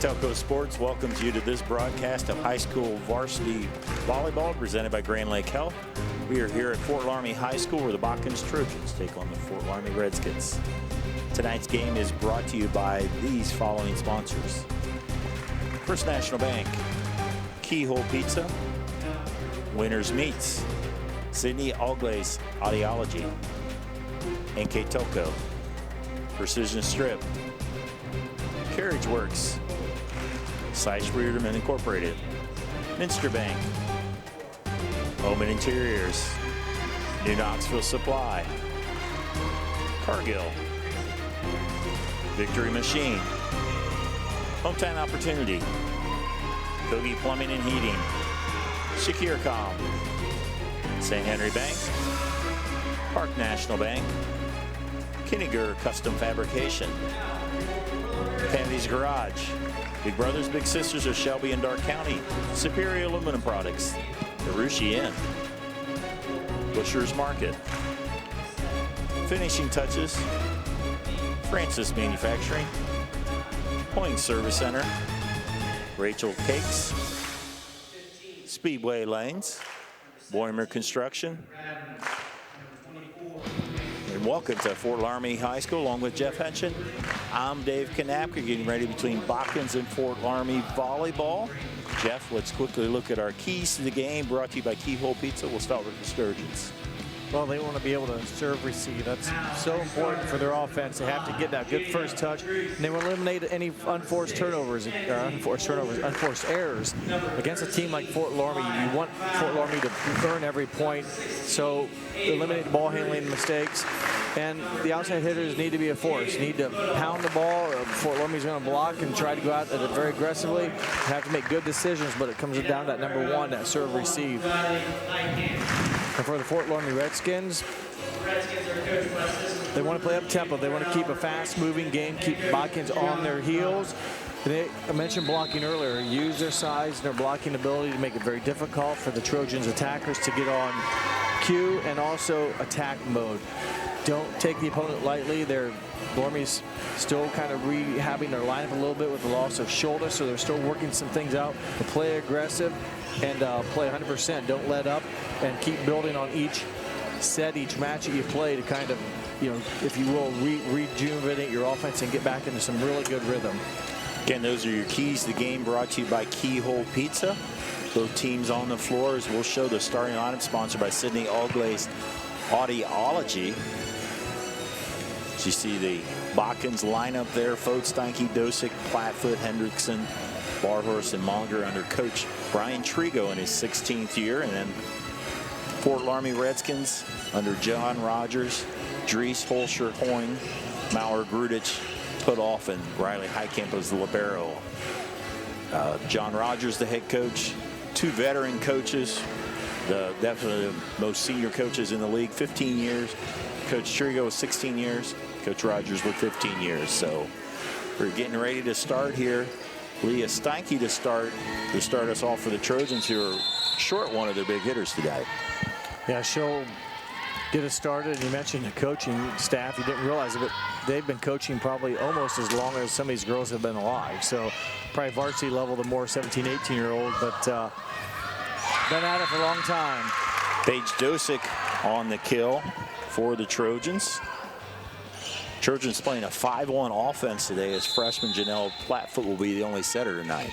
NKTelco Sports welcomes you to this broadcast of high school varsity volleyball presented by Grand Lake Health. We are here at Fort Loramie High School where the Botkins Trojans take on the Fort Loramie Redskins. Tonight's game is brought to you by these following sponsors: First National Bank, Keyhole Pizza, Winners Meats, Sydney Allglaze Audiology, NKTelco, Precision Strip, Carriage Works, Size Rearderman Incorporated, Minster Bank, Home and Interiors, New Knoxville Supply, Cargill, Victory Machine, Hometown Opportunity, Kogi Plumbing and Heating, Shakircom, St. Henry Bank, Park National Bank, Kinniger Custom Fabrication, Pandy's Garage, Big Brothers Big Sisters of Shelby and Dark County, Superior Aluminum Products, Arushi Inn, Busher's Market, Finishing Touches, Francis Manufacturing, Hoying Service Center, Rachel Cakes, Speedway Lanes, Boimer Construction. And welcome to Fort Loramie High School along with Jeff Henshin. I'm Dave Knapka, getting ready between Botkins and Fort Loramie Volleyball. Jeff, let's quickly look at our keys to the game, brought to you by Keyhole Pizza. We'll start with the Sturgeons. Well, they want to be able to serve, receive. That's so important for their offense. They have to get that good first touch, and they will eliminate any unforced errors against a team like Fort Loramie. You want Fort Loramie to earn every point, so eliminate ball handling mistakes. And the outside hitters need to be a force. Need to pound the ball. Fort Loramie's going to block and try to go out very aggressively. You have to make good decisions, but it comes down to that number one, that serve receive. And for the Fort Loramie Redskins, they want to play up tempo. They want to keep a fast-moving game, keep Botkins on their heels. I mentioned blocking earlier. Use their size and their blocking ability to make it very difficult for the Trojans attackers to get on cue and also attack mode. Don't take the opponent lightly. Loramie's still kind of rehabbing their lineup a little bit with the loss of shoulder, so they're still working some things out. But play aggressive and play 100%. Don't let up, and keep building on each set, each match that you play to kind of, if you will, rejuvenate your offense and get back into some really good rhythm. Again, those are your keys to the game, brought to you by Keyhole Pizza. Both teams on the floor, as we'll show the starting lineup, sponsored by Sydney Allglaze Audiology. You see the Botkins lineup there: Fote, Steinke, Dosick, Plattfoot, Hendrickson, Barhorse, and Monger under Coach Brian Trigo in his 16th year. And then Fort Loramie Redskins under John Rogers, Dries, Holscher, Hoying, Maurer, Grudich, Putoff, and Riley Heitkamp as the libero. John Rogers, the head coach. Two veteran coaches, definitely the most senior coaches in the league, 15 years. Coach Trigo with 16 years. Coach Rogers with 15 years. So we're getting ready to start here. Leah Steinke to start us off for the Trojans, who are short one of their big hitters today. Yeah, she'll get us started. And you mentioned the coaching staff. You didn't realize it, but they've been coaching probably almost as long as some of these girls have been alive. So probably varsity level, the more 17, 18-year-old, but been at it for a long time. Paige Dosick on the kill for the Trojans. Trojans playing a 5-1 offense today, as freshman Janelle Plattfoot will be the only setter tonight.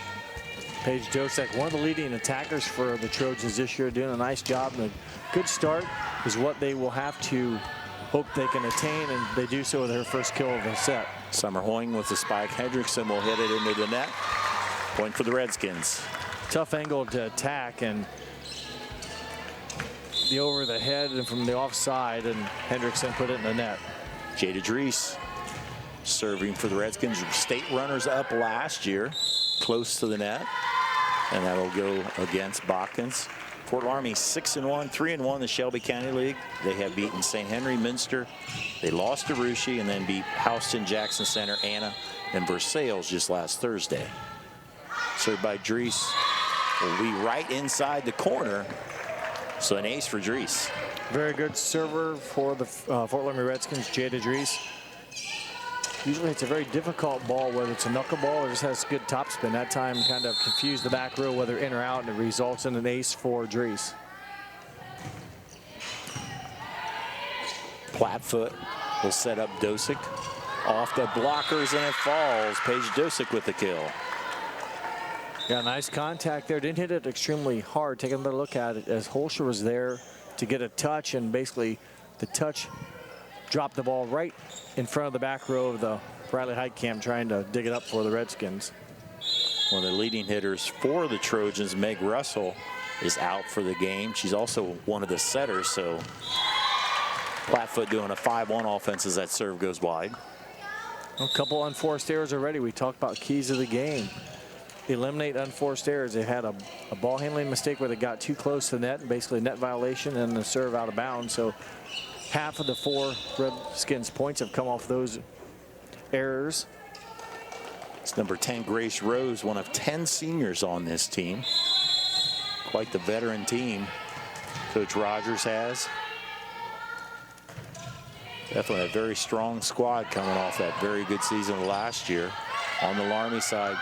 Paige Dosick, one of the leading attackers for the Trojans this year, doing a nice job. And a good start is what they will have to hope they can attain, and they do so with their first kill of the set. Summer Hoying with the spike. Hendrickson will hit it into the net. Point for the Redskins. Tough angle to attack, and the over the head and from the offside, and Hendrickson put it in the net. Jada Dries serving for the Redskins. State runners up last year, close to the net, and that'll go against Botkins. Fort Loramie 6-1, 3-1 the Shelby County League. They have beaten St. Henry, Minster. They lost to Russia and then beat Houston, Jackson Center, Anna, and Versailles just last Thursday. Served by Dries will be right inside the corner. So an ace for Dries. Very good server for the Fort Loramie Redskins, Jada Dries. Usually it's a very difficult ball, whether it's a knuckleball or just has good topspin. That time kind of confused the back row whether in or out, and it results in an ace for Dries. Platfoot will set up Dosick. Off the blockers, and it falls. Paige Dosick with the kill. Yeah, nice contact there. Didn't hit it extremely hard. Take another look at it as Holscher was there to get a touch, and basically the touch dropped the ball right in front of the back row of the Riley Heitkamp, trying to dig it up for the Redskins. One of the leading hitters for the Trojans, Meg Russell, is out for the game. She's also one of the setters, so Platfoot doing a 5-1 offense as that serve goes wide. A couple unforced errors already. We talked about keys of the game. Eliminate unforced errors. They had a ball handling mistake where they got too close to the net, basically net violation, and the serve out of bounds. So half of the 4 Redskins points have come off those errors. It's number 10, Grace Rose, one of 10 seniors on this team. Quite the veteran team Coach Rogers has. Definitely a very strong squad coming off that very good season last year. On the Loramie side,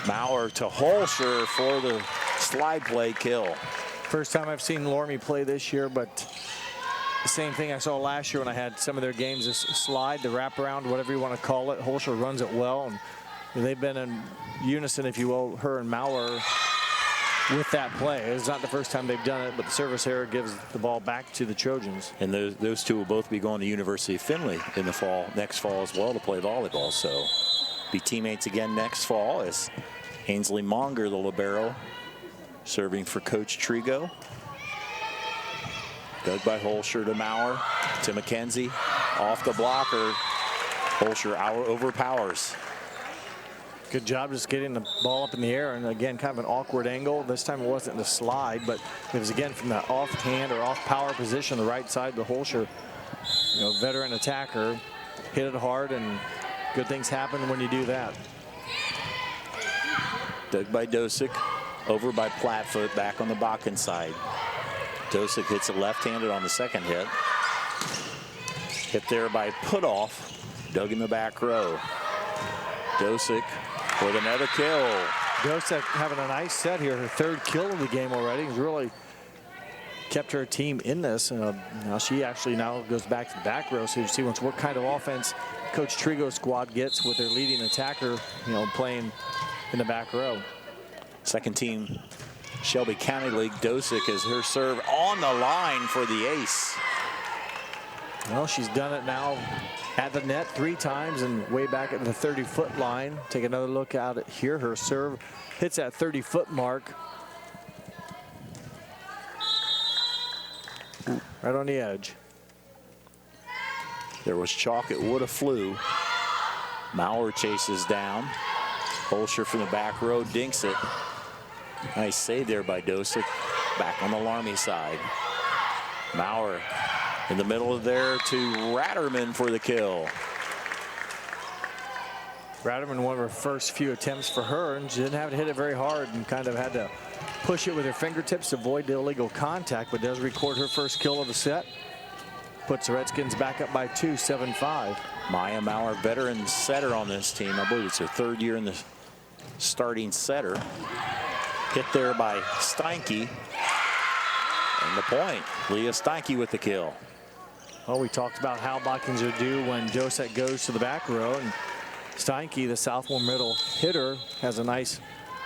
Maurer to Holscher for the slide play kill. First time I've seen Loramie play this year, but the same thing I saw last year when I had some of their games. This slide, the wraparound, whatever you want to call it. Holscher runs it well, and they've been in unison, if you will, her and Maurer, with that play. It's not the first time they've done it, but the service error gives the ball back to the Trojans. And those two will both be going to University of Findlay in the fall, next fall as well, to play volleyball. So be teammates again next fall as Ainsley Monger, the libero, serving for Coach Trigo. Dug by Holscher to Maurer to McKenzie. Off the blocker. Holscher overpowers. Good job just getting the ball up in the air, and again, kind of an awkward angle. This time it wasn't the slide, but it was again from the offhand or off power position, the right side. The Holscher, veteran attacker, hit it hard, and good things happen when you do that. Dug by Dosick, over by Platfoot, back on the Botkins side. Dosick hits it left-handed on the second hit. Hit there by Putoff, dug in the back row. Dosick with another kill. Dosick having a nice set here, her 3rd kill of the game already. He's really kept her team in this. Now she actually now goes back to the back row, so you see what kind of offense Coach Trigo's squad gets with their leading attacker, playing in the back row. Second team Shelby County League. Dosick is her serve on the line for the ace. Well, she's done it now at the net 3 times and way back at the 30-foot line. Take another look at it here. Her serve hits that 30-foot mark. Right on the edge. There was chalk. It would have flew. Maurer chases down. Holscher from the back row dinks it. Nice save there by Dosick. Back on the Loramie side. Maurer in the middle of there to Ratterman for the kill. Ratterman, one of her first few attempts for her, and she didn't have to hit it very hard and kind of had to push it with her fingertips to avoid the illegal contact, but does record her first kill of the set. Puts the Redskins back up by 2, 7-5. Maya Maurer, veteran setter on this team. I believe it's her 3rd year in the starting setter. Hit there by Steinke. And the point. Leah Steinke with the kill. Well, we talked about how Botkins are due when Dosick goes to the back row, and Steinke, the sophomore middle hitter, has a nice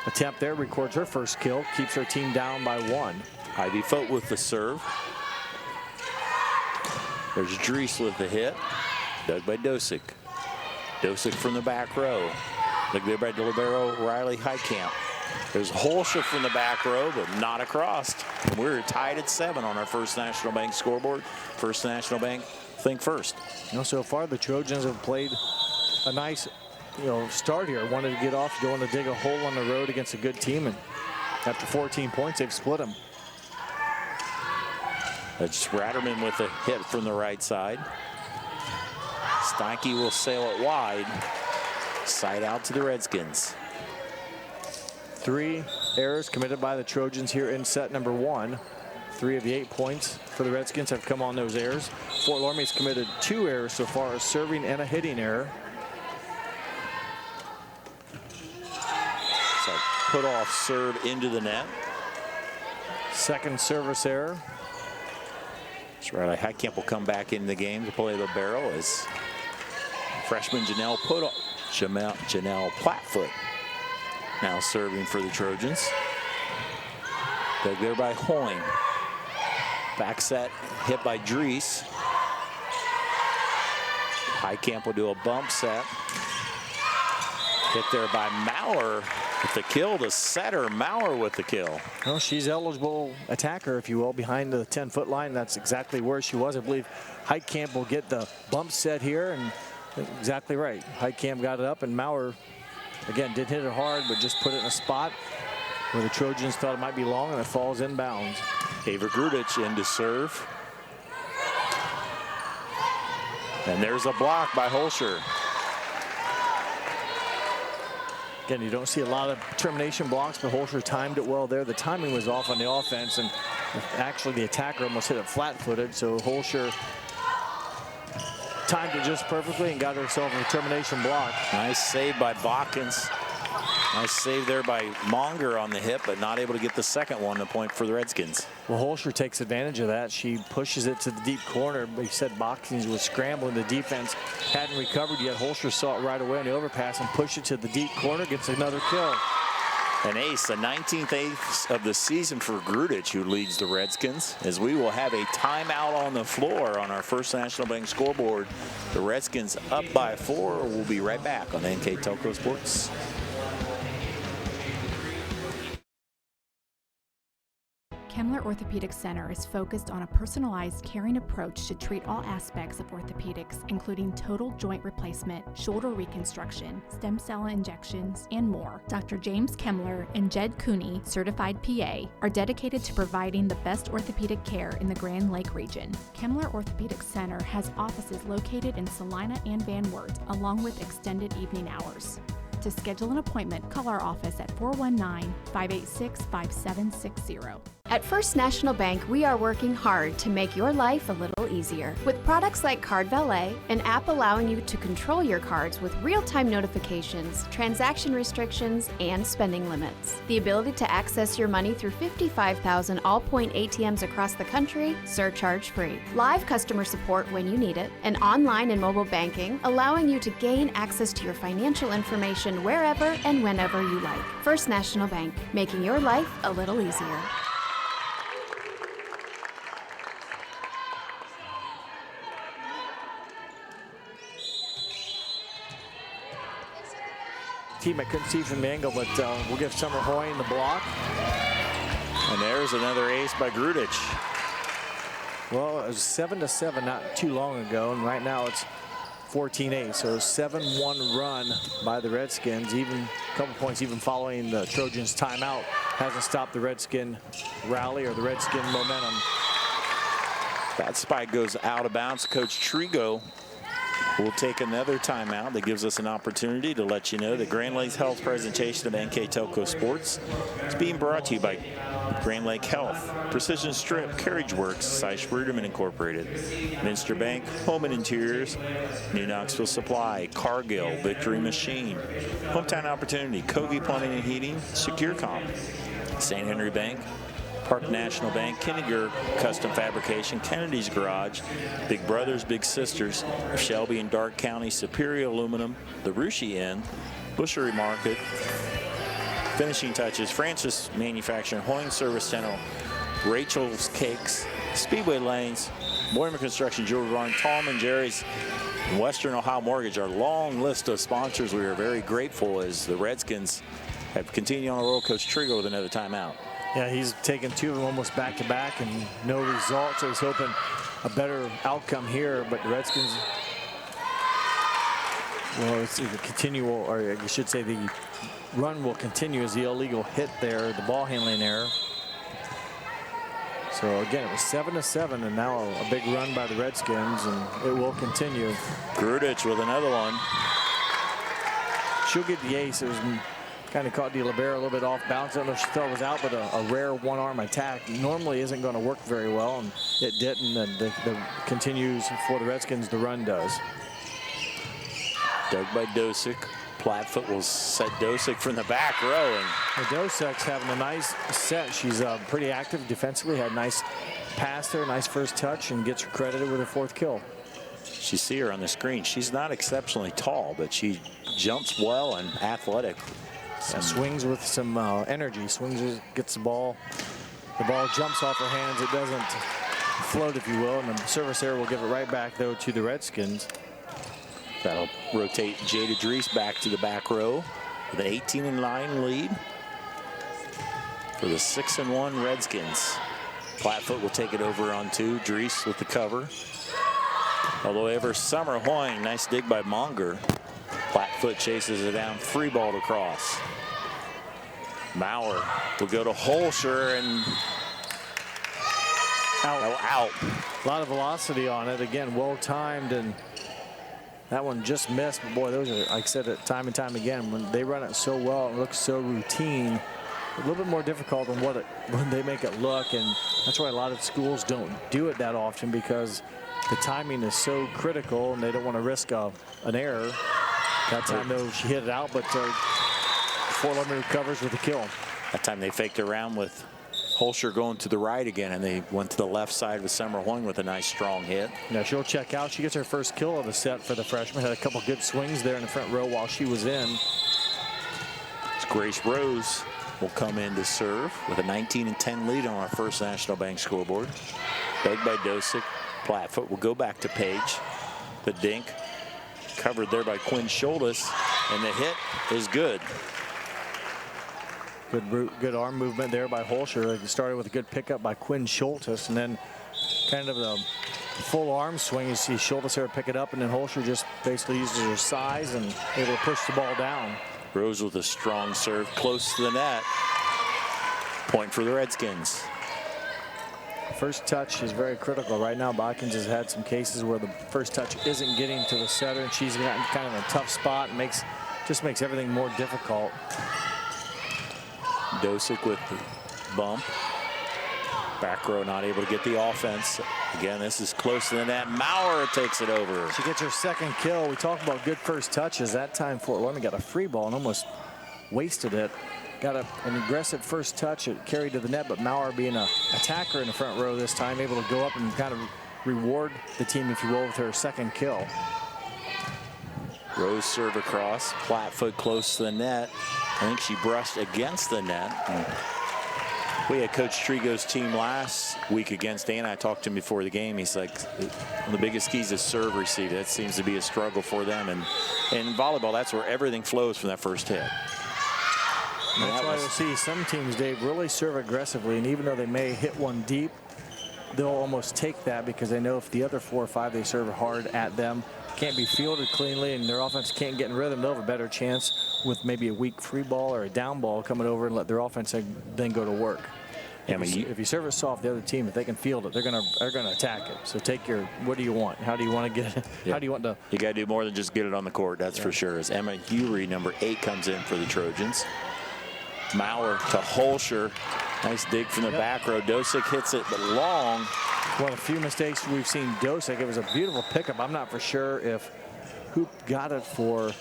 attempt there, records her first kill, keeps her team down by 1. Ivy Foot with the serve. There's Dries with the hit. Dug by Dosick. Dosick from the back row. Dug there by libero Riley Heitkamp. There's Holscher from the back row, but not across. And we're tied at 7 on our First National Bank scoreboard. First National Bank, think first. So far the Trojans have played a nice, start here. Wanted to get off, don't want to dig a hole on the road against a good team, and after 14 points, they've split them. That's Ratterman with a hit from the right side. Steinke will sail it wide. Side out to the Redskins. 3 errors committed by the Trojans here in set number 1. 3 of the 8 points for the Redskins have come on those errors. Fort Loramie's committed 2 errors so far, a serving and a hitting error. put off serve into the net. Second service error. That's right. Heitkamp will come back in the game to play the barrel as freshman Janelle Plattfoot now serving for the Trojans. Dug there by Hoying. Back set hit by Dries. Heitkamp will do a bump set. Hit there by Maurer with the kill. The setter, Maurer with the kill. Well, she's eligible attacker, if you will, behind the 10-foot line. That's exactly where she was. I believe Heitkamp will get the bump set here, and exactly right. Heitkamp got it up, and Maurer, again, did hit it hard, but just put it in a spot where the Trojans thought it might be long, and it falls inbounds. Ava Grudich in to serve. And there's a block by Holscher. Again, you don't see a lot of termination blocks, but Holscher timed it well there. The timing was off on the offense, and actually the attacker almost hit it flat-footed, so Holscher timed it just perfectly and got herself a termination block. Nice save by Botkins. Nice save there by Monger on the hip, but not able to get the second one, the point for the Redskins. Well, Holscher takes advantage of that. She pushes it to the deep corner, but he said Botkins was scrambling. The defense hadn't recovered yet. Holscher saw it right away on the overpass and pushed it to the deep corner, gets another kill. An ace, the 19th ace of the season for Grudich, who leads the Redskins, as we will have a timeout on the floor on our First National Bank scoreboard. The Redskins up by 4. We'll be right back on NKTelco Sports. Kemmler Orthopedic Center is focused on a personalized, caring approach to treat all aspects of orthopedics, including total joint replacement, shoulder reconstruction, stem cell injections, and more. Dr. James Kemmler and Jed Cooney, certified PA, are dedicated to providing the best orthopedic care in the Grand Lake region. Kemmler Orthopedic Center has offices located in Salina and Van Wert, along with extended evening hours. To schedule an appointment, call our office at 419-586-5760. At First National Bank, we are working hard to make your life a little easier. With products like Card Valet, an app allowing you to control your cards with real-time notifications, transaction restrictions, and spending limits. The ability to access your money through 55,000 all-point ATMs across the country, surcharge-free. Live customer support when you need it, and online and mobile banking, allowing you to gain access to your financial information wherever and whenever you like. First National Bank, making your life a little easier. Team I couldn't see from the angle, but we'll give Summer Hoying the block. And there's another ace by Grudich. Well, it was 7-7 not too long ago, and right now it's 14-8. So 7-1 run by the Redskins. Even a couple points even following the Trojans' timeout hasn't stopped the Redskin rally or the Redskin momentum. That spike goes out of bounds. Coach Trigo will take another timeout. That gives us an opportunity to let you know that Grand Lake's Health presentation of NKTelco Sports is being brought to you by Grand Lake Health, Precision Strip, Carriage Works, Seish Ruderman Incorporated, Minster Bank, Home and Interiors, New Knoxville Supply, Cargill, Victory Machine, Hometown Opportunity, Kogi Plumbing and Heating, SecureCom, St. Henry Bank, Park National Bank, Kinniger Custom Fabrication, Kennedy's Garage, Big Brothers, Big Sisters, Shelby and Dark County, Superior Aluminum, the Rushi Inn, Bushery Market, Finishing Touches, Francis Manufacturing, Hoying Service Center, Rachel's Cakes, Speedway Lanes, Boyman Construction, Jewelry Barn, Tallman, Jerry's, and Western Ohio Mortgage. Our long list of sponsors. We are very grateful as the Redskins have continued on the roll. Coach Trigo with another timeout. Yeah, he's taken two of them almost back-to-back and no results. So he's hoping a better outcome here, but the Redskins, well, it's a continual, or I should say the run will continue as the illegal hit there, the ball handling error. So again, it was 7-7, and now a big run by the Redskins, and it will continue. Grudich with another one. She'll get the ace. It was kind of caught De Libera a little bit off balance. I don't know if she thought it was out, but a rare one-arm attack normally isn't going to work very well, and it didn't. And the continues for the Redskins. The run does. Dug by Dosick. Plattfoot will set Dosick from the back row. And Dosek's having a nice set. She's pretty active defensively, had a nice pass there, nice first touch, and gets credited with her 4th kill. You see her on the screen. She's not exceptionally tall, but she jumps well and athletic. Swings with some energy. Swings, gets the ball. The ball jumps off her hands. It doesn't float, if you will, and the service error will give it right back, though, to the Redskins. That'll rotate Jada Dries back to the back row with an 18-9 lead for the 6-1 Redskins. Plattfoot will take it over on 2. Dries with the cover. Although ever Summer Hoying, nice dig by Monger. Plattfoot chases it down, free ball to cross. Maurer will go to Holscher and out. A lot of velocity on it. Again, well timed, and that one just missed. But boy, those are, like I said it time and time again, when they run it so well, it looks so routine. A little bit more difficult than when they make it look, and that's why a lot of schools don't do it that often, because the timing is so critical, and they don't want to risk an error. That time, though, she hit it out, but Fort Loramie recovers with a kill. That time they faked around with Holscher going to the right again, and they went to the left side with Summer Hoying with a nice strong hit. Now she'll check out. She gets her first kill of the set for the freshman. Had a couple good swings there in the front row while she was in. It's Grace Rose will come in to serve with a 19-10 lead on our First National Bank scoreboard. Begged by Dosick. Plattfoot will go back to Page. The dink covered there by Quinn Schultes, and the hit is good. Good arm movement there by Holscher. It started with a good pickup by Quinn Schultes, and then kind of the full arm swing. You see Schultes here pick it up, and then Holscher just basically uses her size and able to push the ball down. Rose with a strong serve close to the net. Point for the Redskins. First touch is very critical. Right now, Botkins has had some cases where the first touch isn't getting to the setter, and she's gotten kind of a tough spot and just makes everything more difficult. Dosick with the bump. Back row not able to get the offense. Again, this is close to the net. Maurer takes it over. She gets her 2nd kill. We talk about good first touches. That time Fort Loramie got a free ball and almost wasted it. Got an aggressive first touch. It carried to the net, but Maurer, being an attacker in the front row this time, able to go up and kind of reward the team, if you will, with her 2nd kill. Rose serve across. Plattfoot close to the net. I think she brushed against the net. We had Coach Trigo's team last week against Anna. I talked to him before the game. He's like, one of the biggest keys is serve receive. That seems to be a struggle for them. And in volleyball, that's where everything flows from that first hit. That's why you'll see some teams, Dave, really serve aggressively, and even though they may hit one deep, they'll almost take that because they know if the other 4 or 5 they serve hard at them can't be fielded cleanly and their offense can't get in rhythm, they'll have a better chance with maybe a weak free ball or a down ball coming over and let their offense then go to work. If you serve it soft, the other team, if they can field it, they're gonna attack it. So take your, what do you want? How do you want to get it? Yeah. How do you want to? You got to do more than just get it on the court. That's for sure. As Emma Hewry, number 8, comes in for the Trojans. Maurer to Holscher. Nice dig from the back row. Dosick hits it, but long. One of the few mistakes we've seen Dosick. It was a beautiful pickup. I'm not for sure if who got it for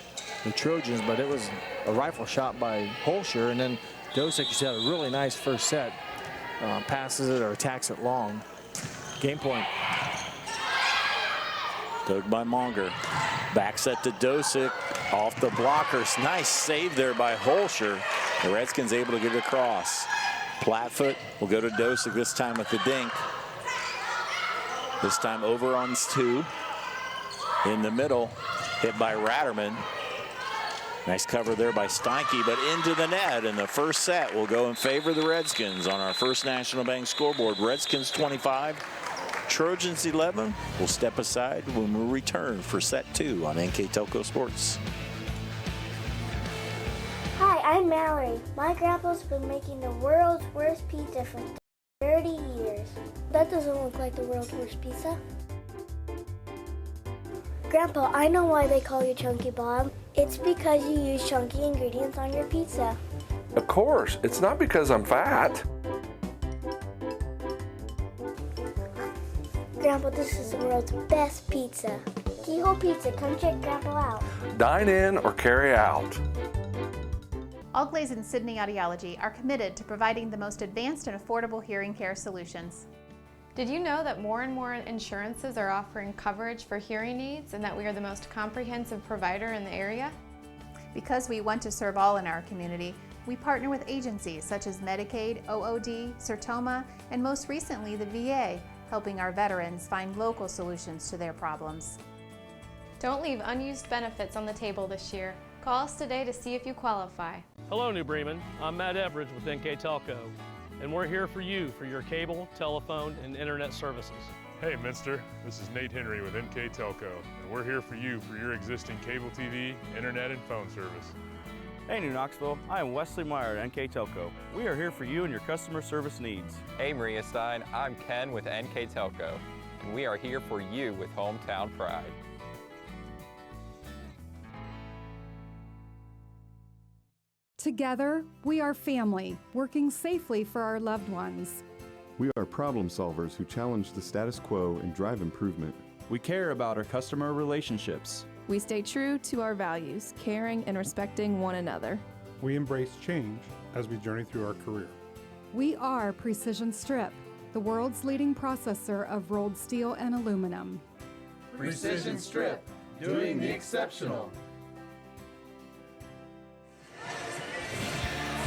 the Trojans, but it was a rifle shot by Holscher, and then Dosick just had a really nice first set. Passes it or attacks it long. Game point. Dug by Monger. Back set to Dosick. Off the blockers. Nice save there by Holscher. The Redskins able to get it across. Plattfoot will go to Dosick this time with the dink. This time over on 2. In the middle. Hit by Ratterman. Nice cover there by Steinke, but into the net. And the first set will go in favor of the Redskins on our First National Bank scoreboard. Redskins 25. Trojans 11. We'll step aside when we return for set 2 on NKTelco Sports. Hi, I'm Mallory. My grandpa's been making the world's worst pizza for 30 years. That doesn't look like the world's worst pizza. Grandpa, I know why they call you Chunky Bob. It's because you use chunky ingredients on your pizza. Of course, it's not because I'm fat. Grandpa, this is the world's best pizza. Keyhole Pizza, come check Grandpa out. Dine in or carry out. Allglaze and Sydney Audiology are committed to providing the most advanced and affordable hearing care solutions. Did you know that more and more insurances are offering coverage for hearing aids and that we are the most comprehensive provider in the area? Because we want to serve all in our community, we partner with agencies such as Medicaid, OOD, Sertoma, and most recently the VA, helping our veterans find local solutions to their problems. Don't leave unused benefits on the table this year. Call us today to see if you qualify. Hello, New Bremen. I'm Matt Everidge with NKTelco, and we're here for you for your cable, telephone, and internet services. Hey, Minster. This is Nate Henry with NKTelco, and we're here for you for your existing cable TV, internet, and phone service. Hey, New Knoxville. I am Wesley Meyer at NKTelco. We are here for you and your customer service needs. Hey, Maria Stein. I'm Ken with NKTelco, and we are here for you with hometown pride. Together, we are family, working safely for our loved ones. We are problem solvers who challenge the status quo and drive improvement. We care about our customer relationships. We stay true to our values, caring and respecting one another. We embrace change as we journey through our career. We are Precision Strip, the world's leading processor of rolled steel and aluminum. Precision Strip, doing the exceptional.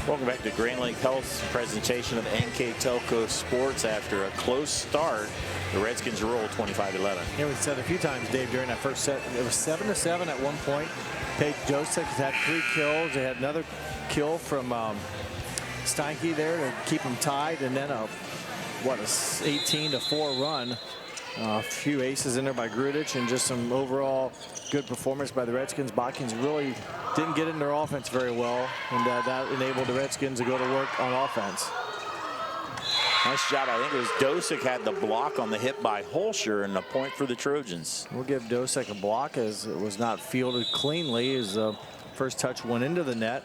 Welcome back to Grand Lake Health's presentation of NKTelco Sports. After a close start, the Redskins roll 25-11. Yeah, we said a few times, Dave, during that first set, it was 7-7 at one point. Paige Dosek has had 3 kills. They had another kill from Steinke there to keep them tied, and then a 18-4 run. A few aces in there by Grudich, and just some overall good performance by the Redskins. Botkins really didn't get in their offense very well, and that enabled the Redskins to go to work on offense. Nice job. I think it was Dosek had the block on the hit by Holscher, and a point for the Trojans. We'll give Dosek a block as it was not fielded cleanly as the first touch went into the net.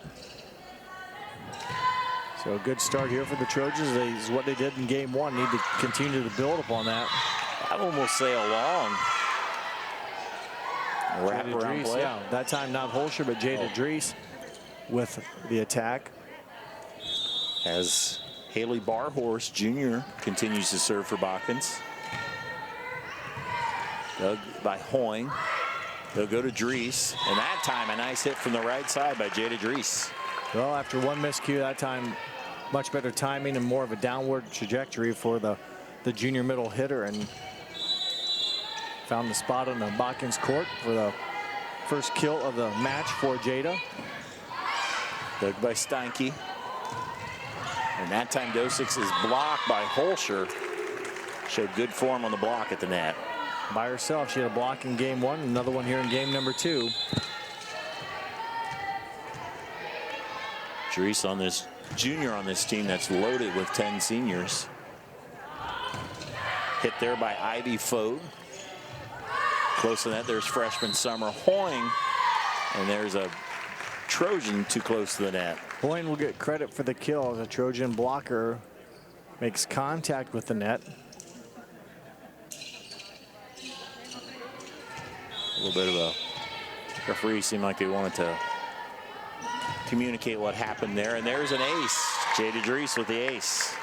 So a good start here for the Trojans. Is what they did in game 1. Need to continue to build upon that. That one will sail long. Wrap around play. Yeah, that time not Holscher, but Jada Dries with the attack. As Haley Barhorse Jr. continues to serve for Botkins. Dug by Hoying. They'll go to Dries, and that time a nice hit from the right side by Jada Dries. Well, after one miscue, that time much better timing and more of a downward trajectory for the junior middle hitter, and found the spot on the Botkins court for the first kill of the match for Jada. Dug by Steinke. And that time Dosek is blocked by Holscher. Showed good form on the block at the net. By herself, she had a block in game 1, another one here in game number 2. Dries on this junior on this team that's loaded with 10 seniors. Hit there by Ivy Fogue. Close to that, there's freshman Summer Hoying. And there's a Trojan too close to the net. Hoying will get credit for the kill as a Trojan blocker makes contact with the net. A little bit of a referee seemed like they wanted to communicate what happened there. And there's an ace. Jada Dries with the ace.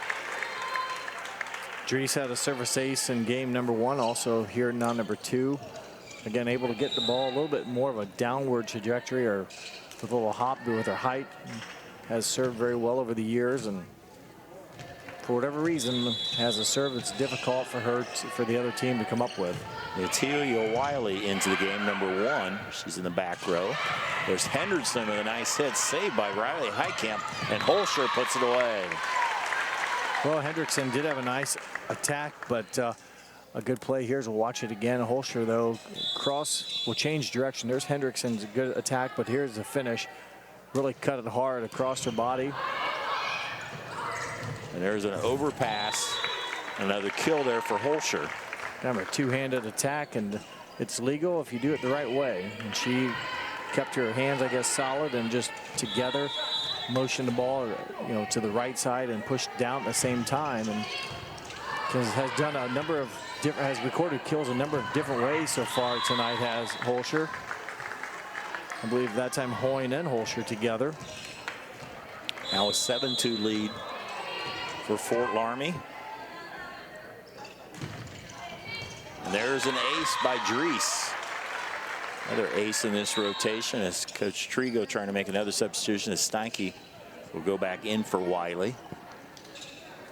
Dries had a service ace in game number 1, also here in number 2. Again, able to get the ball a little bit more of a downward trajectory, or with a little hop with her height. Has served very well over the years, and for whatever reason has a serve that's difficult for her for the other team to come up with. Natalia Wiley into the game, number 1. She's in the back row. There's Henderson with a nice hit, saved by Riley Heitkamp, and Holscher puts it away. Well, Hendrickson did have a nice attack, but a good play here as we'll watch it again. Holscher, though, cross will change direction. There's Hendrickson's good attack, but here's the finish. Really cut it hard across her body. And there's an overpass. Another kill there for Holscher. Remember, a two-handed attack, and it's legal if you do it the right way. And she kept her hands, I guess, solid and just together motioned the ball, to the right side and pushed down at the same time. And has done a number of has recorded kills a number of different ways so far tonight, has Holscher. I believe that time Hoyne and Holscher together. Now a 7-2 lead for Fort Loramie. And there's an ace by Dries. Another ace in this rotation as Coach Trigo trying to make another substitution as Steinke will go back in for Wiley.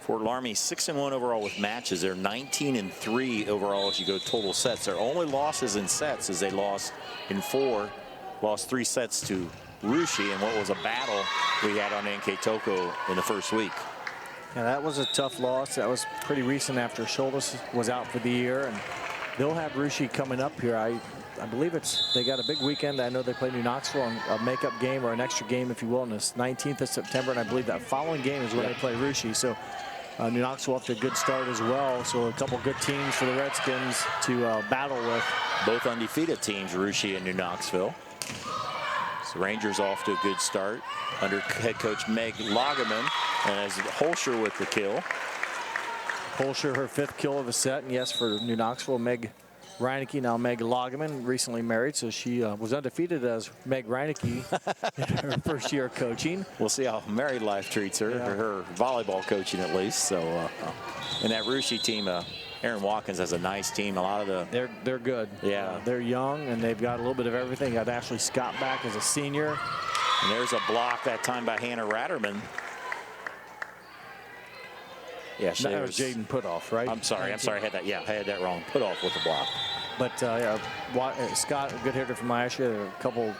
Fort Loramie 6-1 overall with matches. They're 19-3 overall as you go total sets. Their only losses in sets is they lost in 4, lost 3 sets to Russia in what was a battle we had on NKTelco in the first week. Yeah, that was a tough loss. That was pretty recent after Schultes was out for the year, and they'll have Russia coming up here. I believe they got a big weekend. I know they play New Knoxville on a makeup game or an extra game, if you will, on the 19th of September. And I believe that following game is when they play Russia. So New Knoxville off to a good start as well. So a couple good teams for the Redskins to battle with. Both undefeated teams, Russia and New Knoxville. So Rangers off to a good start under head coach Meg Lagerman, and as Holscher with the kill. Holscher, her 5th kill of the set. And yes, for New Knoxville, Meg Reineke, now Meg Lagerman, recently married, so she was undefeated as Meg Reineke in her first year of coaching. We'll see how married life treats her, or her volleyball coaching at least. So, and that Russia team, Aaron Watkins has a nice team. A lot of the they're good. Yeah, they're young and they've got a little bit of everything. Got Ashley Scott back as a senior. And there's a block that time by Hannah Ratterman. Yeah, that was Jaden Putoff, right? I'm sorry, I had that. Yeah, I had that wrong. Putoff with the block. But yeah, Scott, a good hitter from last year. There are a couple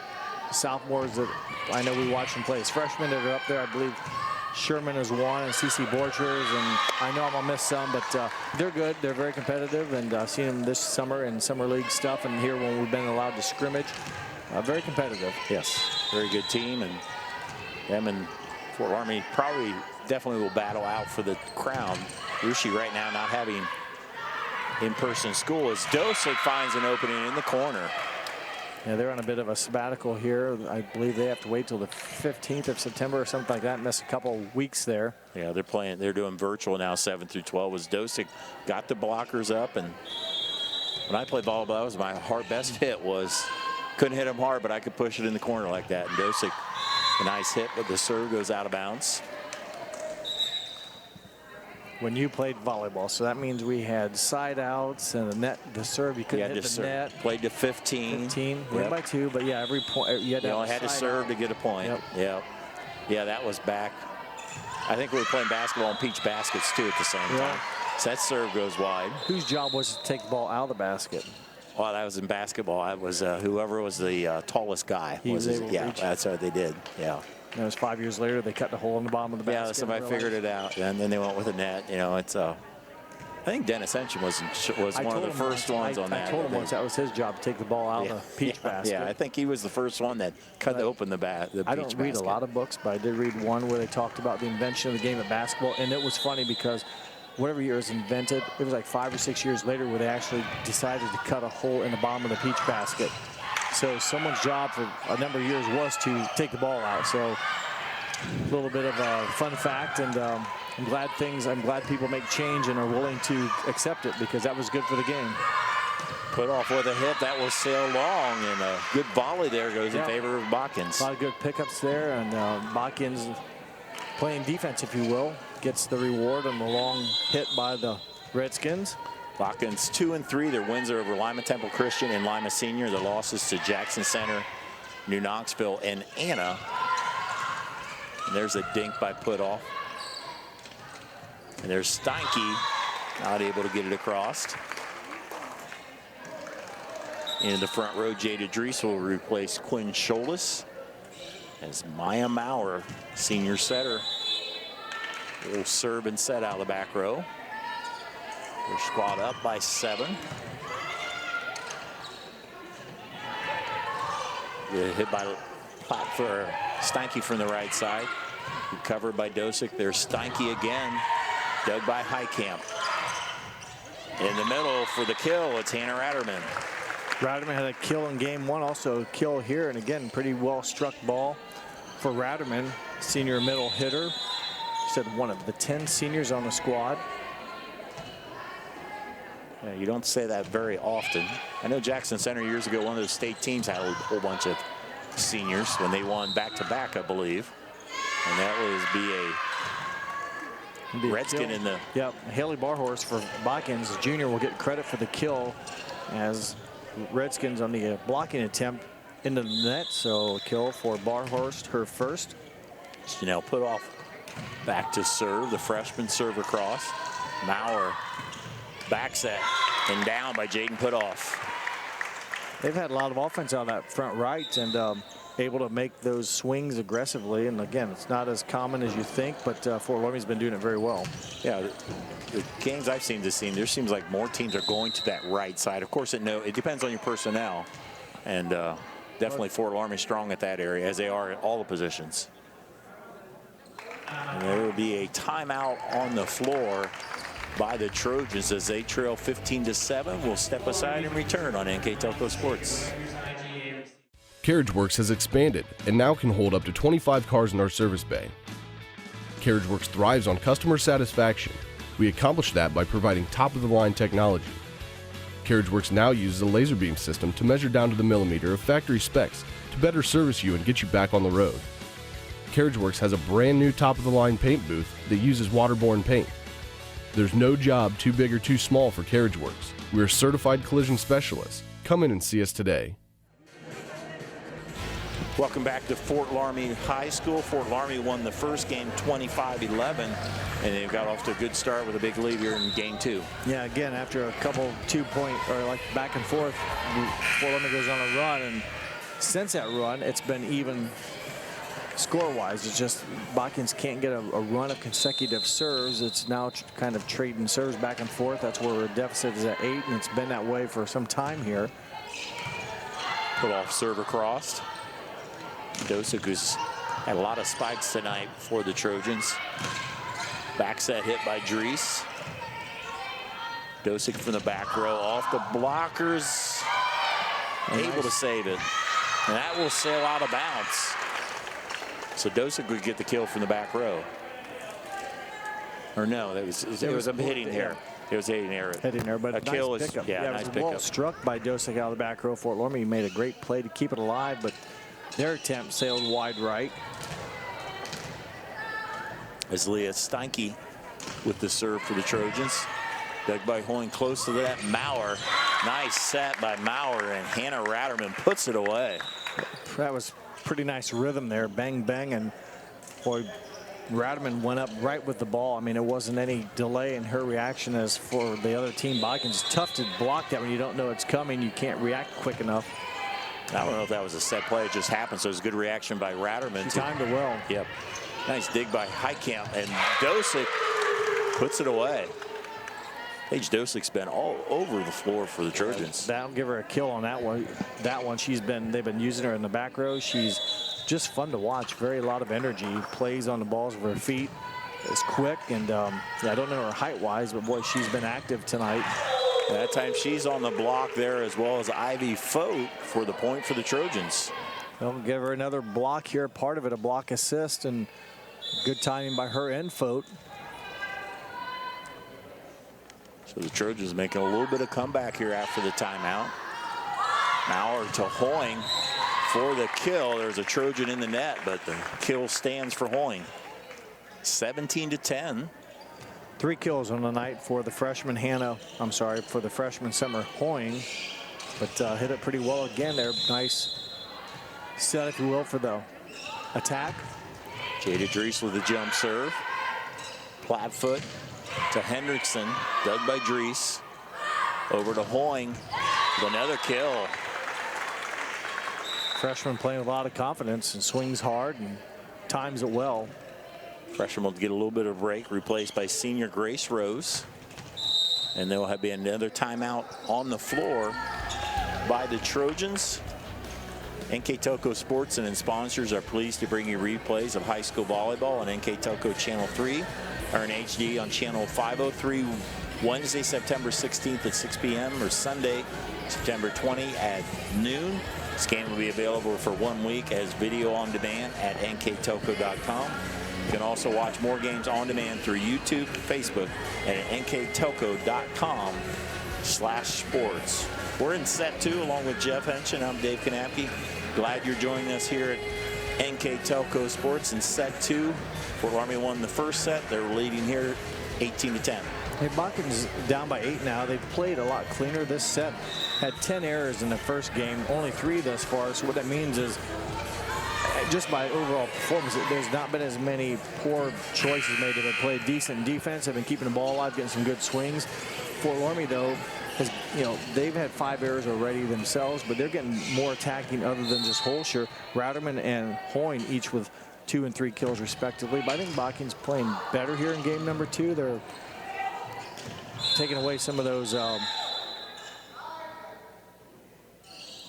sophomores that I know we watched them play as freshmen that are up there. I believe Sherman is one, and CC Borchers, and I know I'm gonna miss some, but they're good. They're very competitive, and seen them this summer in summer league stuff, and here when we've been allowed to scrimmage, very competitive. Yes, very good team, and them and Fort Loramie definitely will battle out for the crown. Russia right now not having in-person school as Dosick finds an opening in the corner. Yeah, they're on a bit of a sabbatical here. I believe they have to wait till the 15th of September or something like that. Miss a couple weeks there. Yeah, they're doing virtual now, 7 through 12. As Dosick got the blockers up, and when I played volleyball, that was my best hit was, couldn't hit them hard, but I could push it in the corner like that. And Dosick, a nice hit, but the serve goes out of bounds. When you played volleyball, so that means we had side outs and the net, the serve, you couldn't hit the net. Played to 15. Win by 2, but yeah, every point you only had to serve to get a point. Yep. Yeah, that was back. I think we were playing basketball and peach baskets too at the same time. So that serve goes wide. Whose job was to take the ball out of the basket? Well, that was in basketball. I was whoever was the tallest guy. That's what they did. Yeah. And it was 5 years later, they cut the hole in the bottom of the basket. Yeah, somebody figured it out, and then they went with a net. You know, it's I think Dennis Henson was one of the first ones on that. I told him once that was his job to take the ball out of the peach basket. Yeah, I think he was the first one that cut open the peach basket. I don't read a lot of books, but I did read one where they talked about the invention of the game of basketball, and it was funny because whatever year it was invented, it was like 5 or 6 years later where they actually decided to cut a hole in the bottom of the peach basket. So someone's job for a number of years was to take the ball out. So a little bit of a fun fact, and I'm glad people make change and are willing to accept it, because that was good for the game. Putoff with a hit that will sail long, and a good volley there goes in favor of Botkins. A lot of good pickups there, and Botkins playing defense, if you will, gets the reward on the long hit by the Redskins. Botkins 2-3. Their wins are over Lima Temple Christian and Lima Senior. Their losses to Jackson Center, New Knoxville, and Anna. And there's a dink by Putoff. And there's Steinke, not able to get it across. In the front row, Jada Dries will replace Quinn Scholas as Maya Maurer, senior setter, will serve and set out of the back row. They're squad up by 7. The hit by Pop for Steinke from the right side. Recovered by Dosick. There's Steinke again. Dug by Highcamp. In the middle for the kill, it's Hannah Ratterman. Ratterman had a kill in game 1, also a kill here, and again, pretty well struck ball for Ratterman, senior middle hitter. She said one of the 10 seniors on the squad. Yeah, you don't say that very often. I know Jackson Center years ago, one of those state teams had a whole bunch of seniors when they won back-to-back, I believe. And that was be a Redskin in the... Yep, Haley Barhorse for Botkins. Junior will get credit for the kill as Redskins on the blocking attempt into the net. So kill for Barhorse, her first. Chanel put off back to serve. The freshman serve across. Maurer back set and down by Jaden Putoff. They've had a lot of offense on that front right and able to make those swings aggressively. And again, it's not as common as you think, but Fort Loramie's been doing it very well. Yeah, the games I've seen this team, there seems like more teams are going to that right side. Of course, it depends on your personnel, and definitely Fort Loramie strong at that area, as they are at all the positions. And there will be a timeout on the floor by the Trojans as they trail 15-7. We'll step aside and return on NKTelco Sports. CarriageWorks has expanded and now can hold up to 25 cars in our service bay. CarriageWorks thrives on customer satisfaction. We accomplish that by providing top-of-the-line technology. CarriageWorks now uses a laser beam system to measure down to the millimeter of factory specs to better service you and get you back on the road. CarriageWorks has a brand new top-of-the-line paint booth that uses waterborne paint. There's no job too big or too small for CarriageWorks. We're certified collision specialists. Come in and see us today. Welcome back to Fort Loramie High School. Fort Loramie won the first game 25-11, and they've got off to a good start with a big lead here in game 2. Yeah, again, after a couple 2-point or like back and forth, Fort Loramie goes on a run, and since that run, it's been even score-wise. It's just Botkins can't get a run of consecutive serves. It's now kind of trading serves back and forth. That's where the deficit is at 8, and it's been that way for some time here. Put off serve across. Dosick, who's had a lot of spikes tonight for the Trojans. Back set hit by Dries. Dosick from the back row off the blockers. Able to save it. And that will sail out of bounds. So Dosick would get the kill from the back row. Or no, it was a hitting error. It was hitting error. Hitting error, but a kill nice is pickup. Yeah, nice it was pickup. Well struck by Dosick out of the back row. Fort Loramie made a great play to keep it alive, but their attempt sailed wide right. As Leah Steinke with the serve for the Trojans. Dug by Hoying close to that. Maurer. Nice set by Maurer, and Hannah Ratterman puts it away. That was pretty nice rhythm there. Bang, bang, and boy, Ratterman went up right with the ball. I mean, it wasn't any delay in her reaction as for the other team. Botkins, it's tough to block that when you don't know it's coming. You can't react quick enough. I don't know if that was a set play. It just happened. So it was a good reaction by Ratterman. She timed it well. Yep. Nice dig by Heitkamp, and Dosick puts it away. Paige Dosick's been all over the floor for the Trojans. That'll give her a kill on that one. They've been using her in the back row. She's just fun to watch. A lot of energy. Plays on the balls with her feet. It's quick, and I don't know her height-wise, but boy, she's been active tonight. That time she's on the block there, as well as Ivy Fote for the point for the Trojans. They'll give her another block here, part of it a block assist, and good timing by her and Fote. So the Trojans making a little bit of comeback here after the timeout. Maurer to Hoying for the kill. There's a Trojan in the net, but the kill stands for Hoying. 17-10. 3 kills on the night for the freshman for the freshman Summer Hoying, but hit it pretty well again there. Nice set, if you will, for the attack. Jada Dries with the jump serve. Plattfoot to Hendrickson, dug by Dries. Over to Hoying with another kill. Freshman playing with a lot of confidence and swings hard and times it well. Freshman will get a little bit of break, replaced by senior Grace Rose. And there will be another timeout on the floor by the Trojans. NKTelco Sports and sponsors are pleased to bring you replays of high school volleyball on NKTelco Channel 3 or in HD on Channel 503 Wednesday, September 16th at 6 p.m. or Sunday, September 20 at noon. This game will be available for 1 week as video on demand at nktelco.com. You can also watch more games on demand through YouTube, Facebook, and at nktelco.com. /sports. We're in set 2 along with Jeff Henshin. I'm Dave Knappke. Glad you're joining us here at NKTelco Sports in set 2. Fort Loramie won the first set. They're leading here 18-10. Hey, Botkins down by 8 now. They've played a lot cleaner this set. Had 10 errors in the first game, only 3 thus far. So what that means is, just by overall performance, there's not been as many poor choices made. They've played decent defense. They've been keeping the ball alive, getting some good swings. Fort Loramie, though, has, they've had 5 errors already themselves, but they're getting more attacking other than just Holscher. Routerman and Hoyne each with 2 and 3 kills respectively. But I think Botkins playing better here in game number 2. They're taking away some of those. I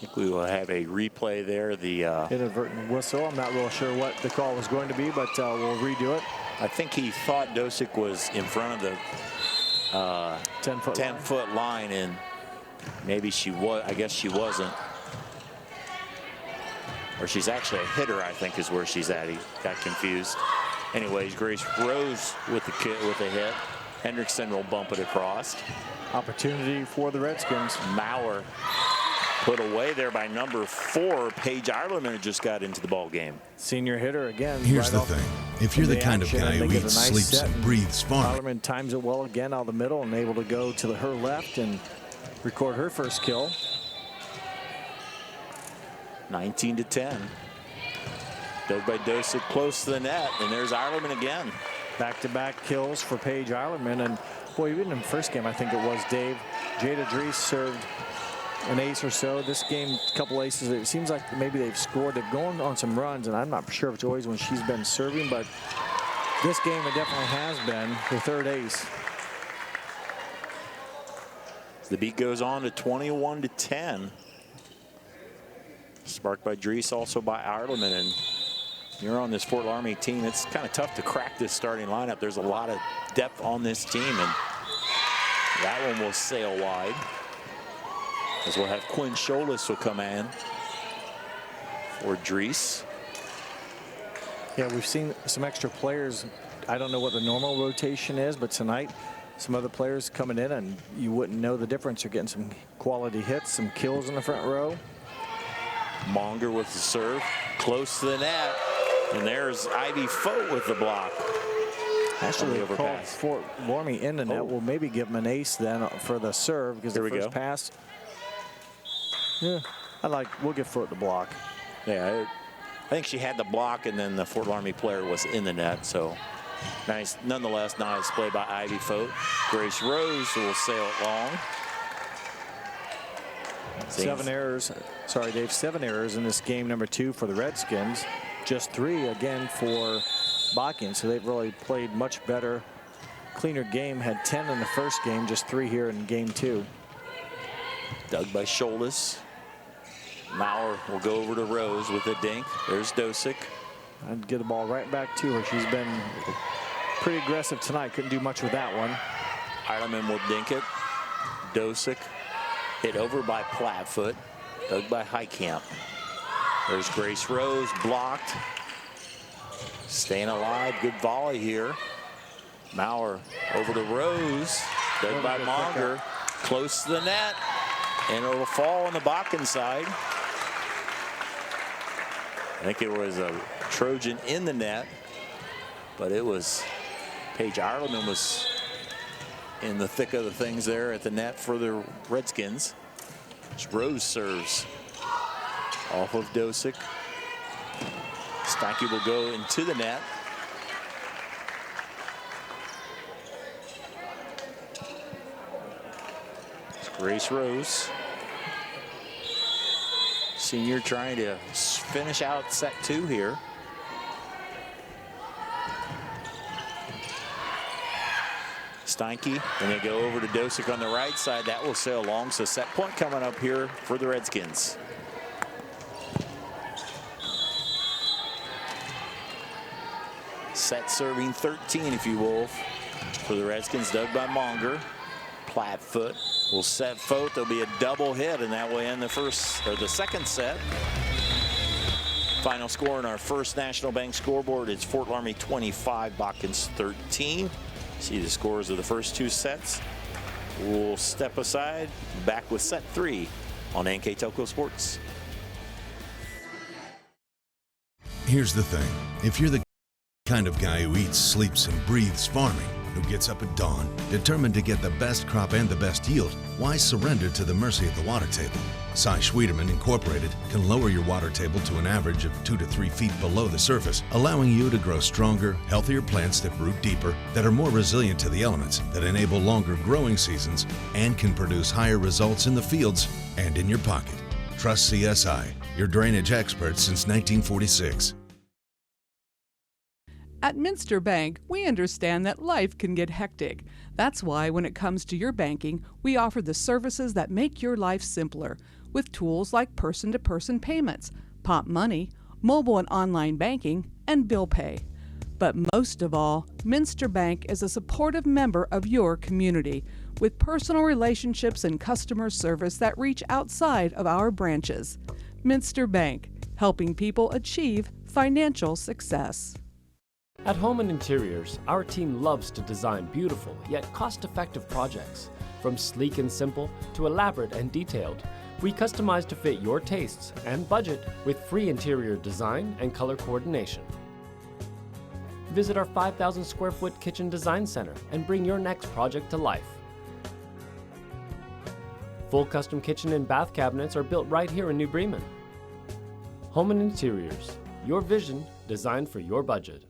think we will have a replay there. The inadvertent whistle. I'm not real sure what the call was going to be, but we'll redo it. I think he thought Dosick was in front of the 10-foot line, and maybe she was. I guess she wasn't. Or she's actually a hitter, I think, is where she's at. He got confused. Anyways, Grace Rose with the hit. Hendrickson will bump it across. Opportunity for the Redskins. Maurer put away there by number 4. Paige Ireland just got into the ball game. Senior hitter again. Here's the thing. If you're the kind of guy who eats, sleeps, and breathes farming. Ireland times it well again out of the middle and able to go to her left and record her first kill. 19-10. Dug by Dosick close to the net, and there's Ireland again. Back-to-back kills for Paige Ireland, and boy, even in the first game, I think it was, Dave, Jada Dries served an ace or so. This game, a couple aces. It seems like maybe they've scored. They've gone on some runs, and I'm not sure if it's always when she's been serving, but this game it definitely has been her 3rd ace. The beat goes on to 21-10. Sparked by Dries, also by Ireland, and you're on this Fort Loramie team. It's kind of tough to crack this starting lineup. There's a lot of depth on this team, and that one will sail wide. As we'll have Quinn Scholas will come in for Dries. Yeah, we've seen some extra players. I don't know what the normal rotation is, but tonight some other players coming in, and you wouldn't know the difference. You're getting some quality hits, some kills in the front row. Monger with the serve, close to the net. And there's Ivy Fote with the block. Actually, they called Fort Loramie in the net. We'll maybe give him an ace then for the serve, because the first pass. Yeah, we'll give Fote the block. Yeah, I think she had the block, and then the Fort Loramie player was in the net. So nice, nonetheless, nice play by Ivy Fote. Grace Rose will sail it long. 7 errors. Sorry, Dave. 7 errors in this game number 2 for the Redskins. Just 3 again for Botkins. So they've really played much better, cleaner game. Had 10 in the first game, just 3 here in game 2. Dug by Scholas. Maurer will go over to Rose with a dink. There's Dosick. I'd get the ball right back to her. She's been pretty aggressive tonight. Couldn't do much with that one. Ireland will dink it. Dosick hit over by Plattfoot. Dug by Heitkamp. There's Grace Rose, blocked. Staying alive, good volley here. Maurer over to Rose, dug by Monger, close to the net, and it'll fall on the Botkins side. I think it was a Trojan in the net, but it was Paige Ireland was in the thick of the things there at the net for the Redskins. Rose serves off of Dosick. Steinke will go into the net. It's Grace Rose. Senior trying to finish out set 2 here. Steinke, and they go over to Dosick on the right side. That will sail long. So set point coming up here for the Redskins. Set serving 13, if you will, for the Redskins. Dug by Monger. Plattfoot will set Fote. There'll be a double hit, and that will end the second set. Final score in our first National Bank scoreboard is Fort Loramie 25, Botkins 13. See the scores of the first 2 sets. We'll step aside, back with set 3 on NKTelco Sports. Here's the thing. If you're the kind of guy who eats, sleeps, and breathes farming, who gets up at dawn, determined to get the best crop and the best yield, why surrender to the mercy of the water table? Cy Schwiedemann Incorporated can lower your water table to an average of 2 to 3 feet below the surface, allowing you to grow stronger, healthier plants that root deeper, that are more resilient to the elements, that enable longer growing seasons, and can produce higher results in the fields and in your pocket. Trust CSI, your drainage experts since 1946. At Minster Bank, we understand that life can get hectic. That's why when it comes to your banking, we offer the services that make your life simpler, with tools like person-to-person payments, Pop Money, mobile and online banking, and bill pay. But most of all, Minster Bank is a supportive member of your community, with personal relationships and customer service that reach outside of our branches. Minster Bank, helping people achieve financial success. At Home and Interiors, our team loves to design beautiful yet cost-effective projects. From sleek and simple to elaborate and detailed, we customize to fit your tastes and budget with free interior design and color coordination. Visit our 5,000 square foot kitchen design center and bring your next project to life. Full custom kitchen and bath cabinets are built right here in New Bremen. Home and Interiors, your vision designed for your budget.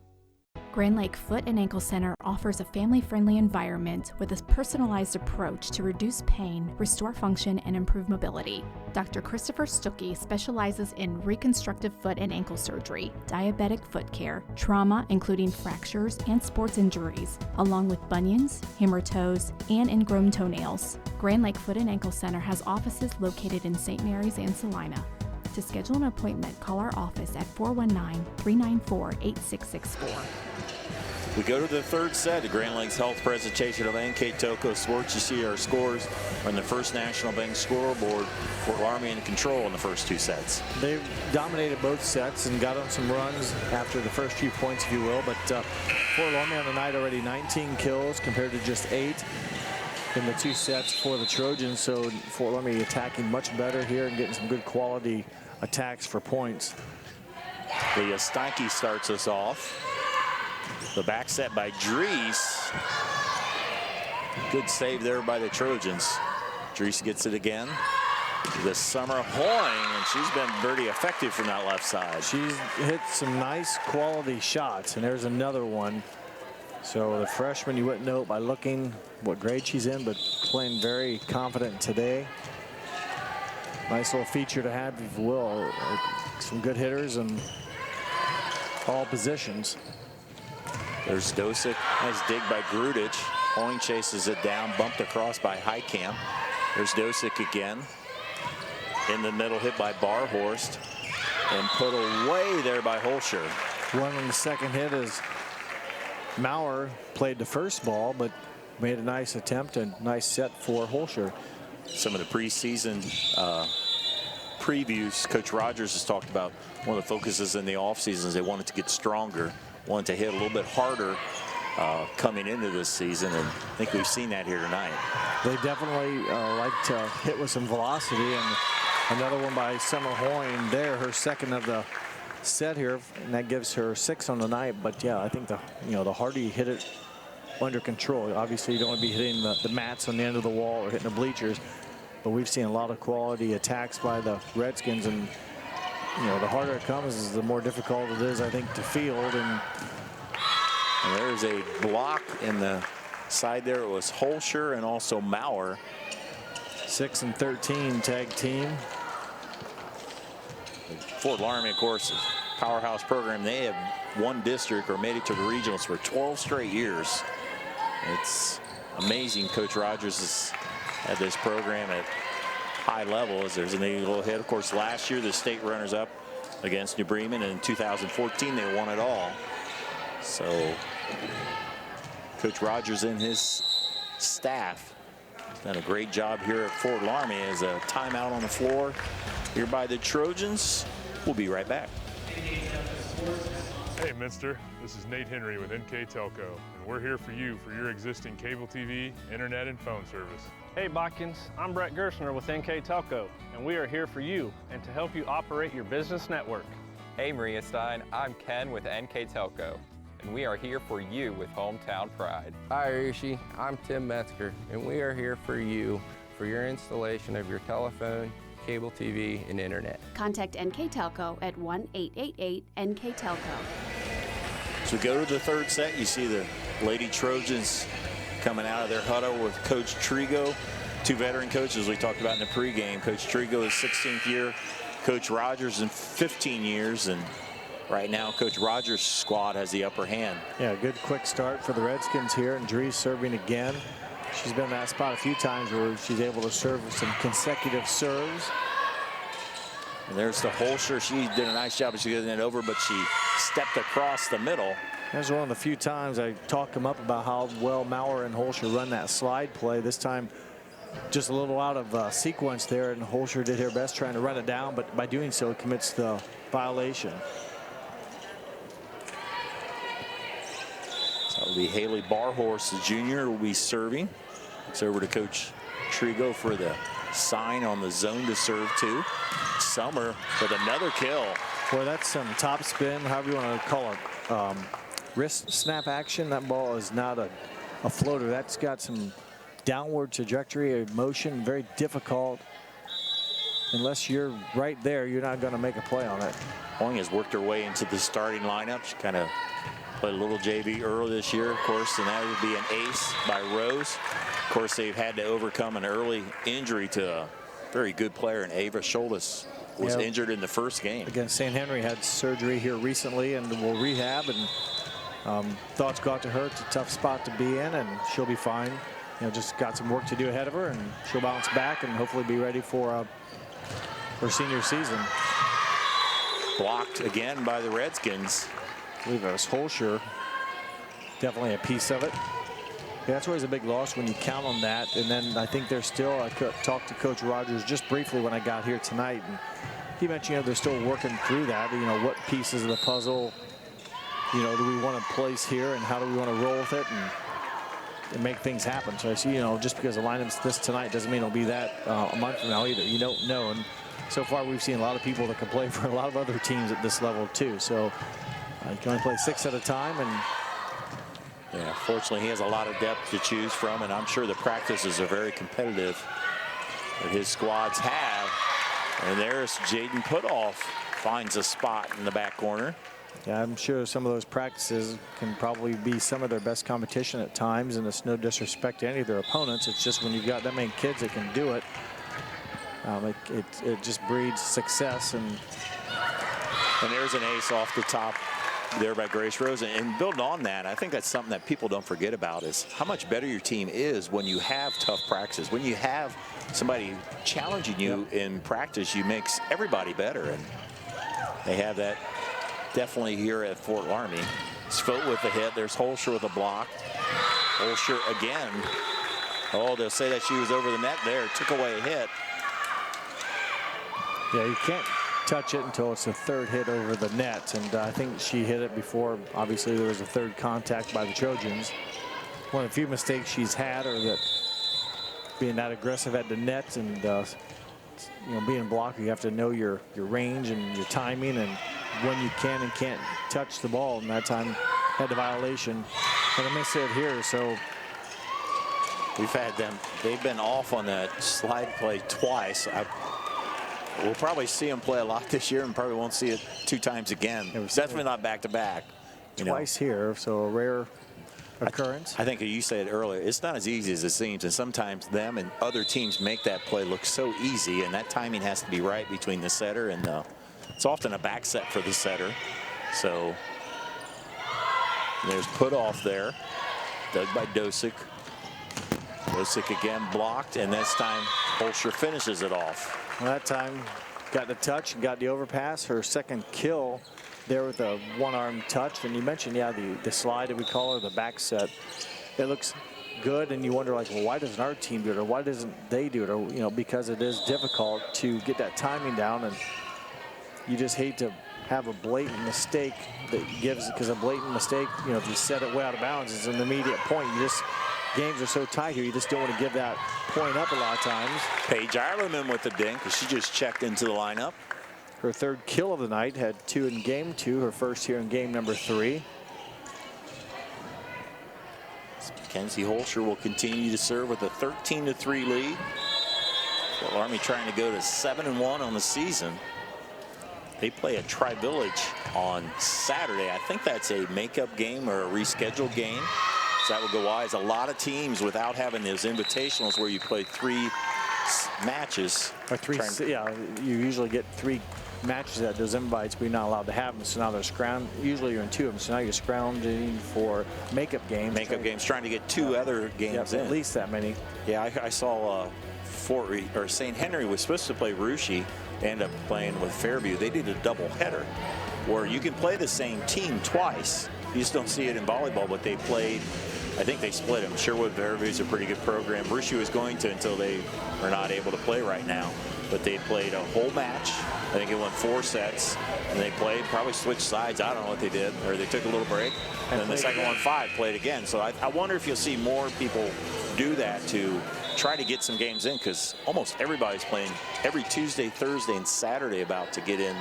Grand Lake Foot and Ankle Center offers a family-friendly environment with a personalized approach to reduce pain, restore function, and improve mobility. Dr. Christopher Stuckey specializes in reconstructive foot and ankle surgery, diabetic foot care, trauma including fractures and sports injuries, along with bunions, hammer toes, and ingrown toenails. Grand Lake Foot and Ankle Center has offices located in St. Mary's and Salina. To schedule an appointment, call our office at 419-394-8664. We go to the third set, the Grand Lakes Health presentation of NKTelco Sports. You see our scores on the First National Bank scoreboard. Fort Loramie in control in the first 2 sets. They've dominated both sets and got on some runs after the first few points, if you will. But Fort Loramie on the night already 19 kills compared to just 8 in the 2 sets for the Trojans. So Fort Loramie attacking much better here and getting some good quality attacks for points. Leah Steinke starts us off. The back set by Dries. Good save there by the Trojans. Dries gets it again. The Summer Hoying, and she's been pretty effective from that left side. She's hit some nice quality shots, and there's another one. So the freshman, you wouldn't know it by looking what grade she's in, but playing very confident today. Nice little feature to have, if you will. Some good hitters in all positions. There's Dosick. Nice dig by Grudich. Hoying chases it down, bumped across by Heitkamp. There's Dosick again. In the middle, hit by Barhorst. And put away there by Holscher. One on the second hit is Maurer played the first ball, but made a nice attempt and nice set for Holscher. Some of the preseason previews, Coach Rogers has talked about one of the focuses in the offseason is they wanted to get stronger, wanted to hit a little bit harder coming into this season, and I think we've seen that here tonight. They definitely like to hit with some velocity, and another one by Summer Hoying there, her second of the set here, and that gives her 6 on the night. But yeah, I think the harder you hit it under control. Obviously, you don't want to be hitting the mats on the end of the wall or hitting the bleachers, but we've seen a lot of quality attacks by the Redskins, and the harder it comes, the more difficult it is, I think, to field. And there's a block in the side there. It was Holscher and also Maurer. 6 and 13 tag team. Fort Loramie, of course, powerhouse program. They have won district or made it to the regionals for 12 straight years. It's amazing. Coach Rogers has had this program at high level as there's a little hit. Of course, last year the state runners up against New Bremen, and in 2014 they won it all. So Coach Rogers and his staff done a great job here at Fort Loramie. As a timeout on the floor here by the Trojans. We'll be right back. Hey Minster, this is Nate Henry with NKTelco, and we're here for you for your existing cable TV, internet, and phone service. Hey Botkins, I'm Brett Gershner with NKTelco, and we are here for you and to help you operate your business network. Hey Maria Stein, I'm Ken with NKTelco, and we are here for you with hometown pride. Hi Rishi, I'm Tim Metzger, and we are here for you for your installation of your telephone, cable TV, and internet. Contact NKTelco at 1-888-NKTelco. So go to the third set. You see the Lady Trojans coming out of their huddle with Coach Trigo. Two veteran coaches we talked about in the pregame. Coach Trigo is 16th year. Coach Rogers in 15 years. And right now, Coach Rogers' squad has the upper hand. Yeah, good quick start for the Redskins here. And Dries serving again. She's been in that spot a few times where she's able to serve with some consecutive serves. And there's the Holscher. She did a nice job of getting it over, but she stepped across the middle. That's one of the few times I talk him up about how well Maurer and Holscher run that slide play. This time, just a little out of sequence there, and Holscher did her best trying to run it down, but by doing so, commits the violation. So that'll be Haley Barhorse, the junior, will be serving. It's over to Coach Trigo for the sign on the zone to serve to. Summer with another kill. Boy, that's some top spin, however you want to call it. Wrist snap action. That ball is not a floater. That's got some downward trajectory of motion. Very difficult. Unless you're right there, you're not going to make a play on it. Hoing has worked her way into the starting lineup. She kind of played a little JV early this year, of course, and that would be an ace by Rose. Of course, they've had to overcome an early injury to a very good player, and Ava Scholtes was injured in the first game. Again, St. Henry had surgery here recently and will rehab, and thoughts go out to her. It's a tough spot to be in, and she'll be fine. You know, just got some work to do ahead of her, and she'll bounce back and hopefully be ready for her senior season. Blocked again by the Redskins. I believe it was Holscher. Definitely a piece of it. Yeah, that's always a big loss when you count on that. And then I think there's still, I talked to Coach Rogers just briefly when I got here tonight, and he mentioned, you know, they're still working through that. You know, what pieces of the puzzle, you know, do we want to place here, and how do we want to roll with it and make things happen. So I see, you know, just because the lineup's this tonight doesn't mean it'll be that a month from now either. You don't know. And so far we've seen a lot of people that can play for a lot of other teams at this level too. So you can only play 6 at a time, and yeah, fortunately, he has a lot of depth to choose from, and I'm sure the practices are very competitive that his squads have. And there's Jaden Putoff, finds a spot in the back corner. Yeah, I'm sure some of those practices can probably be some of their best competition at times, and it's no disrespect to any of their opponents. It's just when you've got that many kids that can do it, it just breeds success. And there's an ace off the top there by Grace Rose. And building on that, I think that's something that people don't forget about, is how much better your team is when you have tough practices. When you have somebody challenging you in practice, you makes everybody better. And they have that definitely here at Fort Loramie. Svote with the hit. There's Holscher with a block. Holscher again. Oh, they'll say that she was over the net there. Took away a hit. Yeah, you can't touch it until it's the third hit over the net, and I think she hit it before. Obviously, there was a third contact by the Trojans. One of the few mistakes she's had, or that being that aggressive at the net, and you know, being a blocker, you have to know your range and your timing and when you can and can't touch the ball. And that time had the violation and a miss hit here. So we've had them. They've been off on that slide play twice. We'll probably see them play a lot this year, and probably won't see it 2 times again. Definitely not back-to-back. Twice here, so a rare occurrence. I think you said earlier, it's not as easy as it seems, and sometimes them and other teams make that play look so easy, and that timing has to be right between the setter and it's often a back set for the setter. So there's Putoff there, dug by Dosick. Dosick again blocked, and this time Holscher finishes it off. Well, that time got the touch and got the overpass. Her second kill there with a one-arm touch. And you mentioned, yeah, the slide that we call her, the back set. It looks good, and you wonder, like, well, why doesn't our team do it, or why doesn't they do it? Or, you know, because it is difficult to get that timing down, and you just hate to have a blatant mistake that gives, because a blatant mistake, you know, if you set it way out of bounds, it's an immediate point. You just, games are so tight here, you just don't want to give that point up a lot of times. Paige Ireland with the dink, because she just checked into the lineup. Her third kill of the night, had 2 in game 2, her first here in game number 3. Mackenzie Holscher will continue to serve with a 13-3 lead. Loramie trying to go to 7-1 on the season. They play at Tri-Village on Saturday. I think that's a makeup game or a rescheduled game. So that would go wise. A lot of teams without having those invitationals where you play 3 matches. Or 3, yeah, you usually get 3 matches at those invites, but you're not allowed to have them. So now they're usually you're in 2 of them. So now you're scrounging for makeup games. Makeup games, trying to get 2 other games in. At least that many. Yeah, I saw St. Henry was supposed to play Russia, ended up playing with Fairview. They did a double header where you can play the same team twice. You just don't see it in volleyball, but they played, I think they split them. Sherwood Fairview is a pretty good program. Russia is going to until they are not able to play right now. But they played a whole match. I think it went 4 sets. And they played, probably switched sides. I don't know what they did. Or they took a little break. And then the second one, 5, played again. So I wonder if you'll see more people do that to try to get some games in, because almost everybody's playing every Tuesday, Thursday, and Saturday about to get in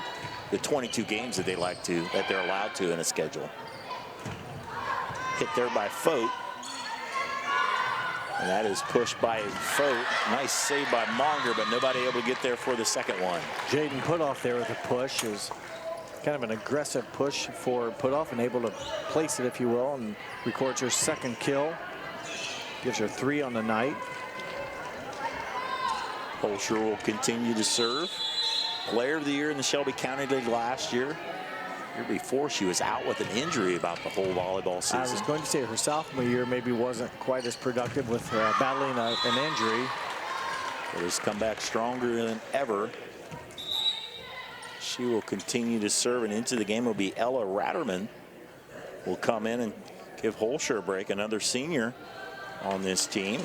the 22 games that they're allowed to in a schedule. Hit there by Fote. And that is pushed by Fote. Nice save by Monger, but nobody able to get there for the second one. Jaden Putoff there with a push. Is kind of an aggressive push for Putoff and able to place it, if you will, and records her second kill. Gives her 3 on the night. Holscher will continue to serve. Player of the year in the Shelby County League last year. Year before, she was out with an injury about the whole volleyball season. I was going to say her sophomore year maybe wasn't quite as productive with battling an injury. But has come back stronger than ever. She will continue to serve, and into the game will be Ella Ratterman. Will come in and give Holscher a break, another senior on this team.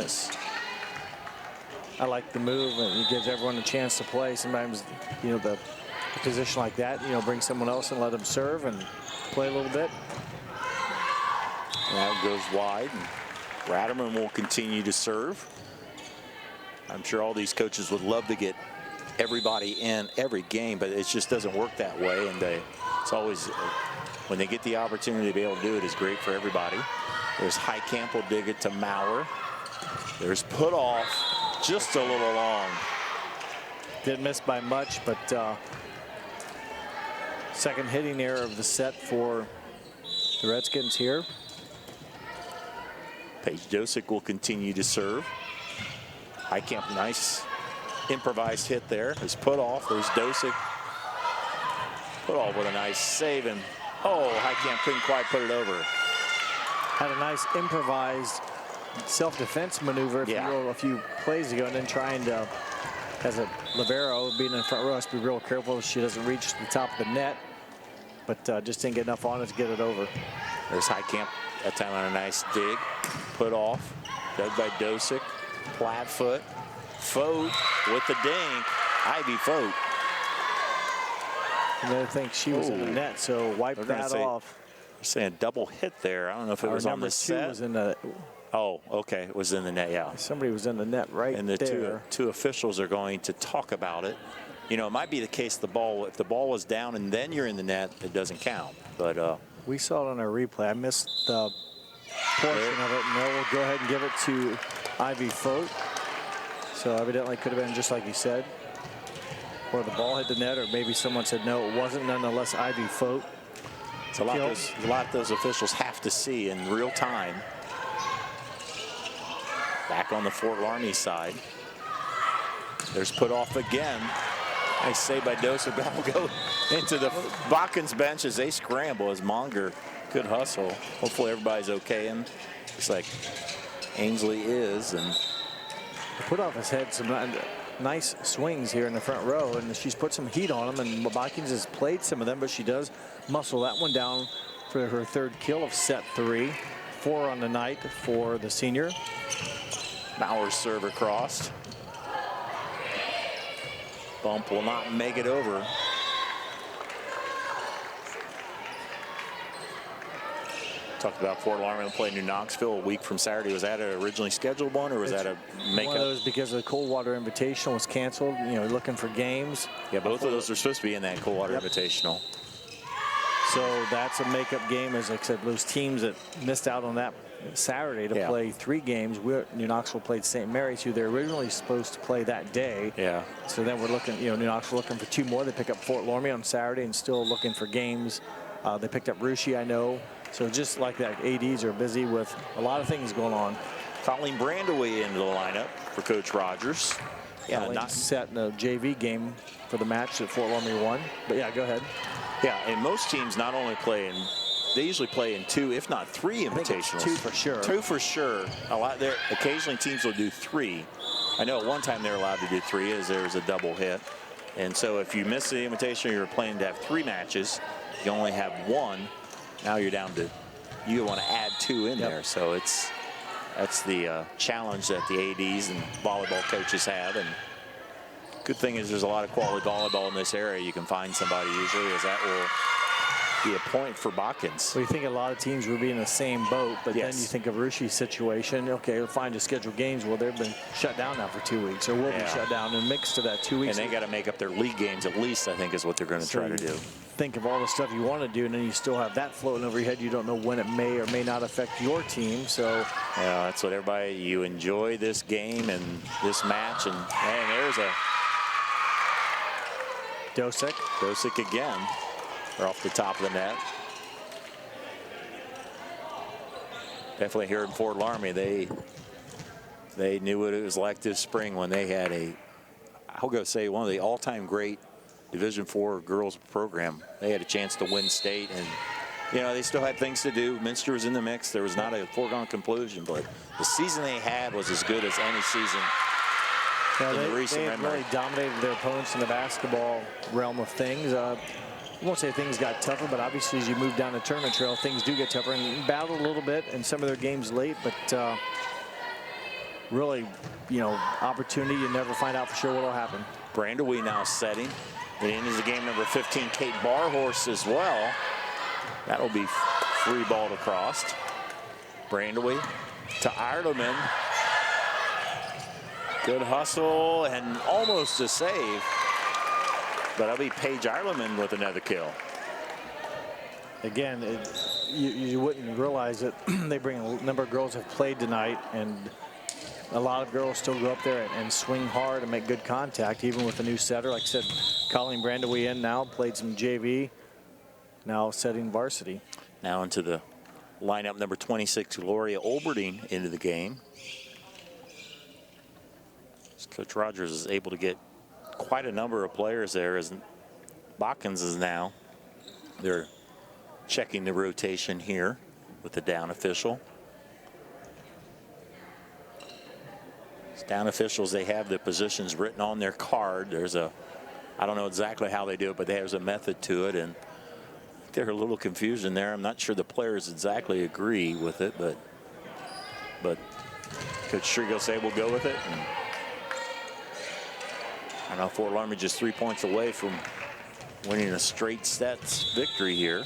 I like the move, and it gives everyone a chance to play. Sometimes, you know, the position like that, you know, bring someone else and let them serve and play a little bit. And that goes wide. And Ratterman will continue to serve. I'm sure all these coaches would love to get everybody in every game, but it just doesn't work that way. And it's always, when they get the opportunity to be able to do it, is great for everybody. There's Heitkamp will dig it to Maurer. There's Putoff, just a little long. Didn't miss by much, but second hitting error of the set for the Redskins here. Paige Dosick will continue to serve. Heitkamp, nice improvised hit there. Is Putoff. There's Dosick. Putoff with a nice save, and Heitkamp couldn't quite put it over. Had a nice improvised self-defense maneuver, if you will, a few plays ago, and then trying to, as a libero, being in the front row, has to be real careful she doesn't reach the top of the net, but just didn't get enough on it to get it over. There's Heitkamp, that time on a nice dig. Putoff, dug by Dosick, Plattfoot, Fote with the dink, Ivy Fote. And they think she was in the net, so wipe that off. They're saying double hit there. I don't know if it was on the set. Was in the, oh, okay, it was in the net, yeah. Somebody was in the net right there. And the two officials are going to talk about it. You know, it might be the case if the ball was down and then you're in the net, it doesn't count. But we saw it on our replay. I missed the portion of it, and we'll go ahead and give it to Ivy Fote. So evidently it could have been just like you said, or the ball hit the net, or maybe someone said no, it wasn't. Nonetheless, Ivy Fote. It's a lot those officials have to see in real time. Back on the Fort Loramie side. There's Putoff again. Nice save by Dosick. Will go into the Botkins bench as they scramble, as Monger could hustle. Hopefully everybody's okay, and looks like Ainsley is. And Putoff has had some nice swings here in the front row, and she's put some heat on them, and Botkins has played some of them, but she does muscle that one down for her third kill of set 3. 4 on the night for the senior. Bauer's serve across. Bump will not make it over. Talked about Fort Loramie will play New Knoxville a week from Saturday. Was that an originally scheduled one, or was that a makeup? One of those because the Coldwater Invitational was canceled. You know, looking for games. Yeah, both of those are supposed to be in that Coldwater Invitational. So that's a makeup game, as I said, those teams that missed out on that Saturday to play 3 games. New Knoxville played St. Mary's, who they're originally supposed to play that day. Yeah. So then we're looking, New Knoxville looking for 2 more. They pick up Fort Loramie on Saturday and still looking for games. They picked up Russia, I know. So just like that, ADs are busy with a lot of things going on. Colleen Brandaway into the lineup for Coach Rogers. Yeah, not set in a JV game for the match that Fort Loramie won. But yeah, go ahead. Yeah, and most teams not only play in, they usually play in 2, if not 3 invitationals. 2 for sure. 2 for sure. A lot there. Occasionally teams will do 3. I know at one time they're allowed to do 3 as there's a double hit. And so if you miss the invitation, you're planning to have 3 matches. You only have 1. Now you're down to, you want to add 2 in there. So that's the challenge that the ADs and volleyball coaches have. And good thing is there's a lot of quality volleyball in this area. You can find somebody usually, as that will be a point for Botkins. Well, you think a lot of teams would be in the same boat, but then you think of Rushia's situation. Okay, we'll find a scheduled games. Well, they've been shut down now for 2 weeks, or will be shut down and mixed to that 2 weeks. And they got to make up their league games at least, I think, is what they're going to try to do. Think of all the stuff you want to do, and then you still have that floating over your head. You don't know when it may or may not affect your team. So yeah, that's what everybody, you enjoy this game and this match. And man, there's a Dosick again. They're off the top of the net. Definitely here in Fort Loramie, they knew what it was like this spring when they had I'll go say, one of the all-time great Division IV girls program. They had a chance to win state, and they still had things to do. Minster was in the mix. There was not a foregone conclusion, but the season they had was as good as any season in the recent memory. They really dominated their opponents in the basketball realm of things. I won't say things got tougher, but obviously as you move down the tournament trail, things do get tougher, and battled a little bit in some of their games late, but really, opportunity, you never find out for sure what will happen. Brandaway now setting. And in is the game number 15, Kate Barhorse as well. That'll be free ball across. Brandaway to Ireland. Good hustle and almost a save. But that'll be Paige Ireland with another kill. Again, you wouldn't realize it. They bring a number of girls have played tonight, and a lot of girls still go up there and swing hard and make good contact, even with a new setter. Like I said, Colleen Brandaway in now, played some JV, now setting varsity. Now into the lineup, number 26, Gloria Olberding into the game. Coach Rogers is able to get quite a number of players there, as Botkins is now. They're checking the rotation here with the down official. Down officials, they have the positions written on their card. I don't know exactly how they do it, but there's a method to it, and there's a little confusion there. I'm not sure the players exactly agree with it, but Coach Strigo say we'll go with it. And I know Fort Loramie just 3 points away from winning a straight sets victory here.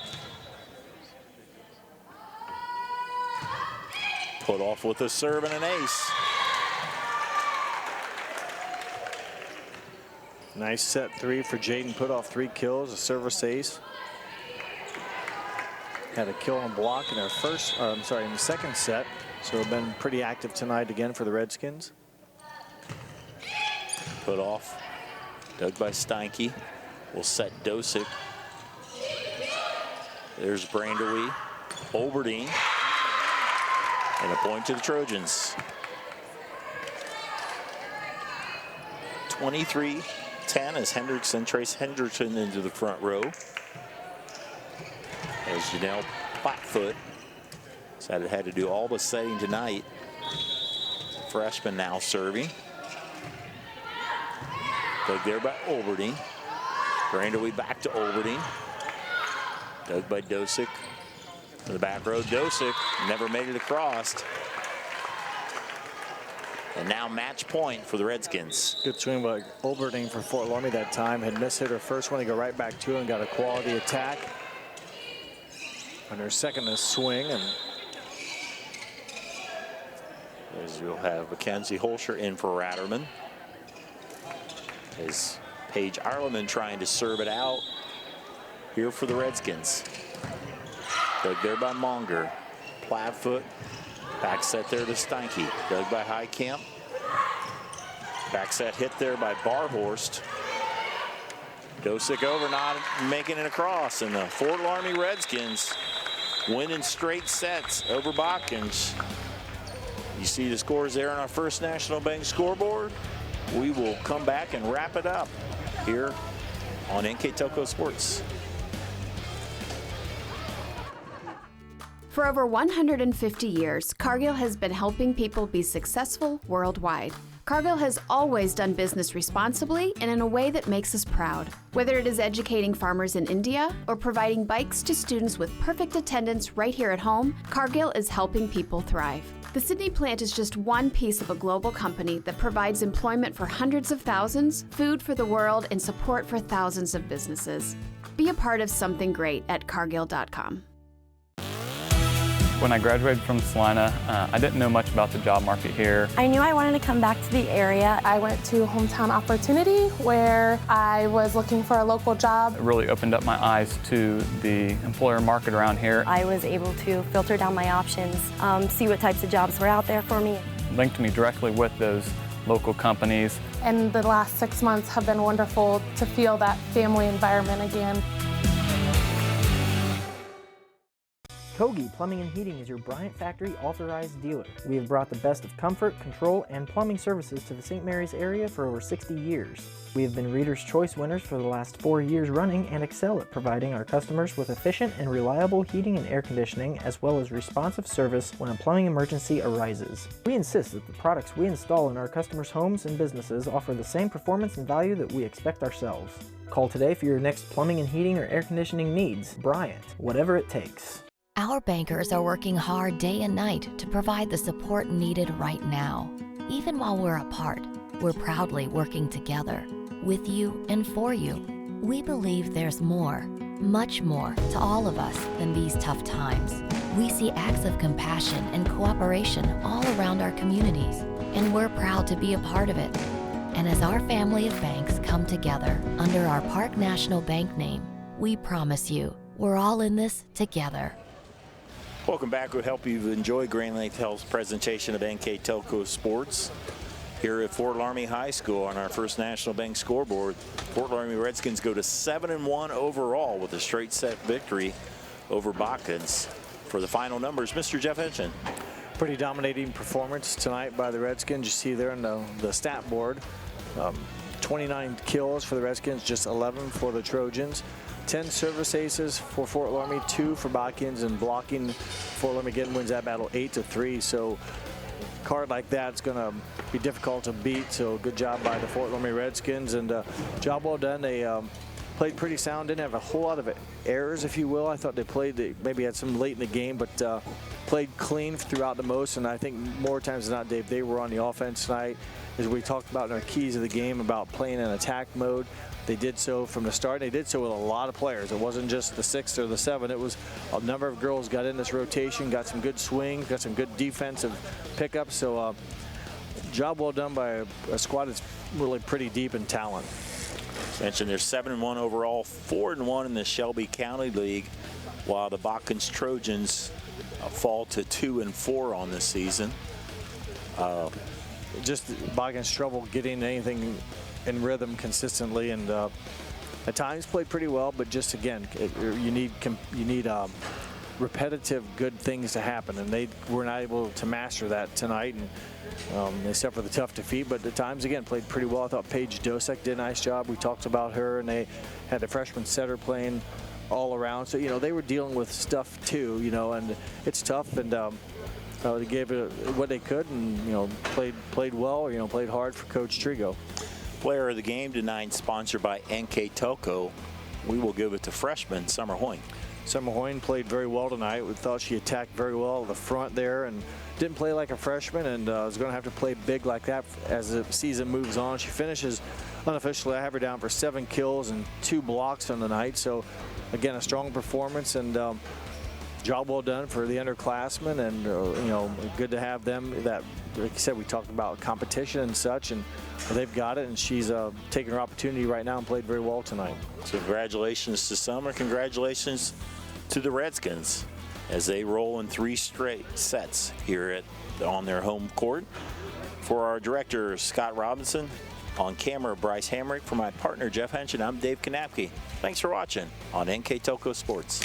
Put off with a serve and an ace. Nice set 3 for Jaden. Put off 3 kills, a service ace. Had a kill on block in in the second set. So they've been pretty active tonight again for the Redskins. Put off, dug by Steinke. Will set Dosick. There's Brandaway, Olberding, and a point to the Trojans. 23-10 as Trace Hendrickson into the front row. As Janelle Plattfoot had to do all the setting tonight. Freshman now serving. Dug there by Olberding. Brandaway back to Olberding. Dug by Dosick. To the back row, Dosick never made it across. And now match point for the Redskins. Good swing by Olberding for Fort Loramie that time. Had missed hit her first one to go right back to it and got a quality attack. On her second swing, and as you'll have Mackenzie Holscher in for Ratterman. As Paige Arleman trying to serve it out here for the Redskins. Dug there by Monger. Plattfoot. Back set there to Steinke. Dug by Highcamp. Back set hit there by Barhorst. Dosick over, not making it across. And the Fort Loramie Redskins winning straight sets over Botkins. You see the scores there on our First National Bank scoreboard. We will come back and wrap it up here on NKTelco Sports. For over 150 years, Cargill has been helping people be successful worldwide. Cargill has always done business responsibly and in a way that makes us proud. Whether it is educating farmers in India or providing bikes to students with perfect attendance right here at home, Cargill is helping people thrive. The Sydney plant is just one piece of a global company that provides employment for hundreds of thousands, food for the world, and support for thousands of businesses. Be a part of something great at Cargill.com. When I graduated from Salina, I didn't know much about the job market here. I knew I wanted to come back to the area. I went to Hometown Opportunity where I was looking for a local job. It really opened up my eyes to the employer market around here. I was able to filter down my options, see what types of jobs were out there for me. Linked me directly with those local companies. And the last 6 months have been wonderful to feel that family environment again. Kogi Plumbing and Heating is your Bryant Factory authorized dealer. We have brought the best of comfort, control, and plumbing services to the St. Mary's area for over 60 years. We have been Reader's Choice winners for the last 4 years running and excel at providing our customers with efficient and reliable heating and air conditioning, as well as responsive service when a plumbing emergency arises. We insist that the products we install in our customers' homes and businesses offer the same performance and value that we expect ourselves. Call today for your next plumbing and heating or air conditioning needs. Bryant, whatever it takes. Our bankers are working hard day and night to provide the support needed right now. Even while we're apart, we're proudly working together, with you and for you. We believe there's more, much more, to all of us than these tough times. We see acts of compassion and cooperation all around our communities, and we're proud to be a part of it. And as our family of banks come together under our Park National Bank name, we promise you, we're all in this together. Welcome back. We hope you've enjoyed Grand Lake Health's presentation of NKTelco Sports here at Fort Loramie High School on our First National Bank scoreboard. Fort Loramie Redskins go to 7-1 overall with a straight set victory over Botkins. For the final numbers, Mr. Jeff Hitchin. Pretty dominating performance tonight by the Redskins. You see there on the stat board, 29 kills for the Redskins, just 11 for the Trojans. 10 service aces for Fort Loramie, 2 for Botkins, and blocking. Fort Loramie again wins that battle 8-3. So a card like that's going to be difficult to beat. So good job by the Fort Loramie Redskins, and job well done. They played pretty sound, didn't have a whole lot of errors, if you will. I thought they maybe had some late in the game, but played clean throughout the most. And I think more times than not, Dave, they were on the offense tonight. As we talked about in our keys of the game about playing in attack mode, they did so from the start. They did so with a lot of players. It wasn't just the 6 or the 7. It was a number of girls got in this rotation, got some good swings, got some good defensive pickups. So job well done by a squad that's really pretty deep in talent. Mentioned they're 7-1 overall, 4-1 in the Shelby County League, while the Botkins Trojans fall to 2-4 on this season. Just Botkins trouble getting anything in rhythm consistently, and at times played pretty well, but just again, you need repetitive good things to happen, and they were not able to master that tonight, and they suffered the tough defeat, but at times again played pretty well. I thought Paige Dosick did a nice job. We talked about her, and they had the freshman setter playing all around, so they were dealing with stuff too, and it's tough, and they gave it what they could, and played well, played hard for Coach Trigo. Player of the game tonight, sponsored by NKTelco. We will give it to freshman Summer Hoying. Summer Hoying played very well tonight. We thought she attacked very well at the front there and didn't play like a freshman, and is going to have to play big like that as the season moves on. She finishes unofficially. I have her down for 7 kills and 2 blocks on the night. So again, a strong performance, and Job well done for the underclassmen, and you know, good to have them. That, like you said, we talked about competition and such, and they've got it, and she's taking her opportunity right now and played very well tonight. So congratulations to Summer. Congratulations to the Redskins as they roll in 3 straight sets here on their home court. For our director, Scott Robinson, on camera, Bryce Hamrick, for my partner, Jeff Henshin, I'm Dave Kanapke. Thanks for watching on NKTelco Sports.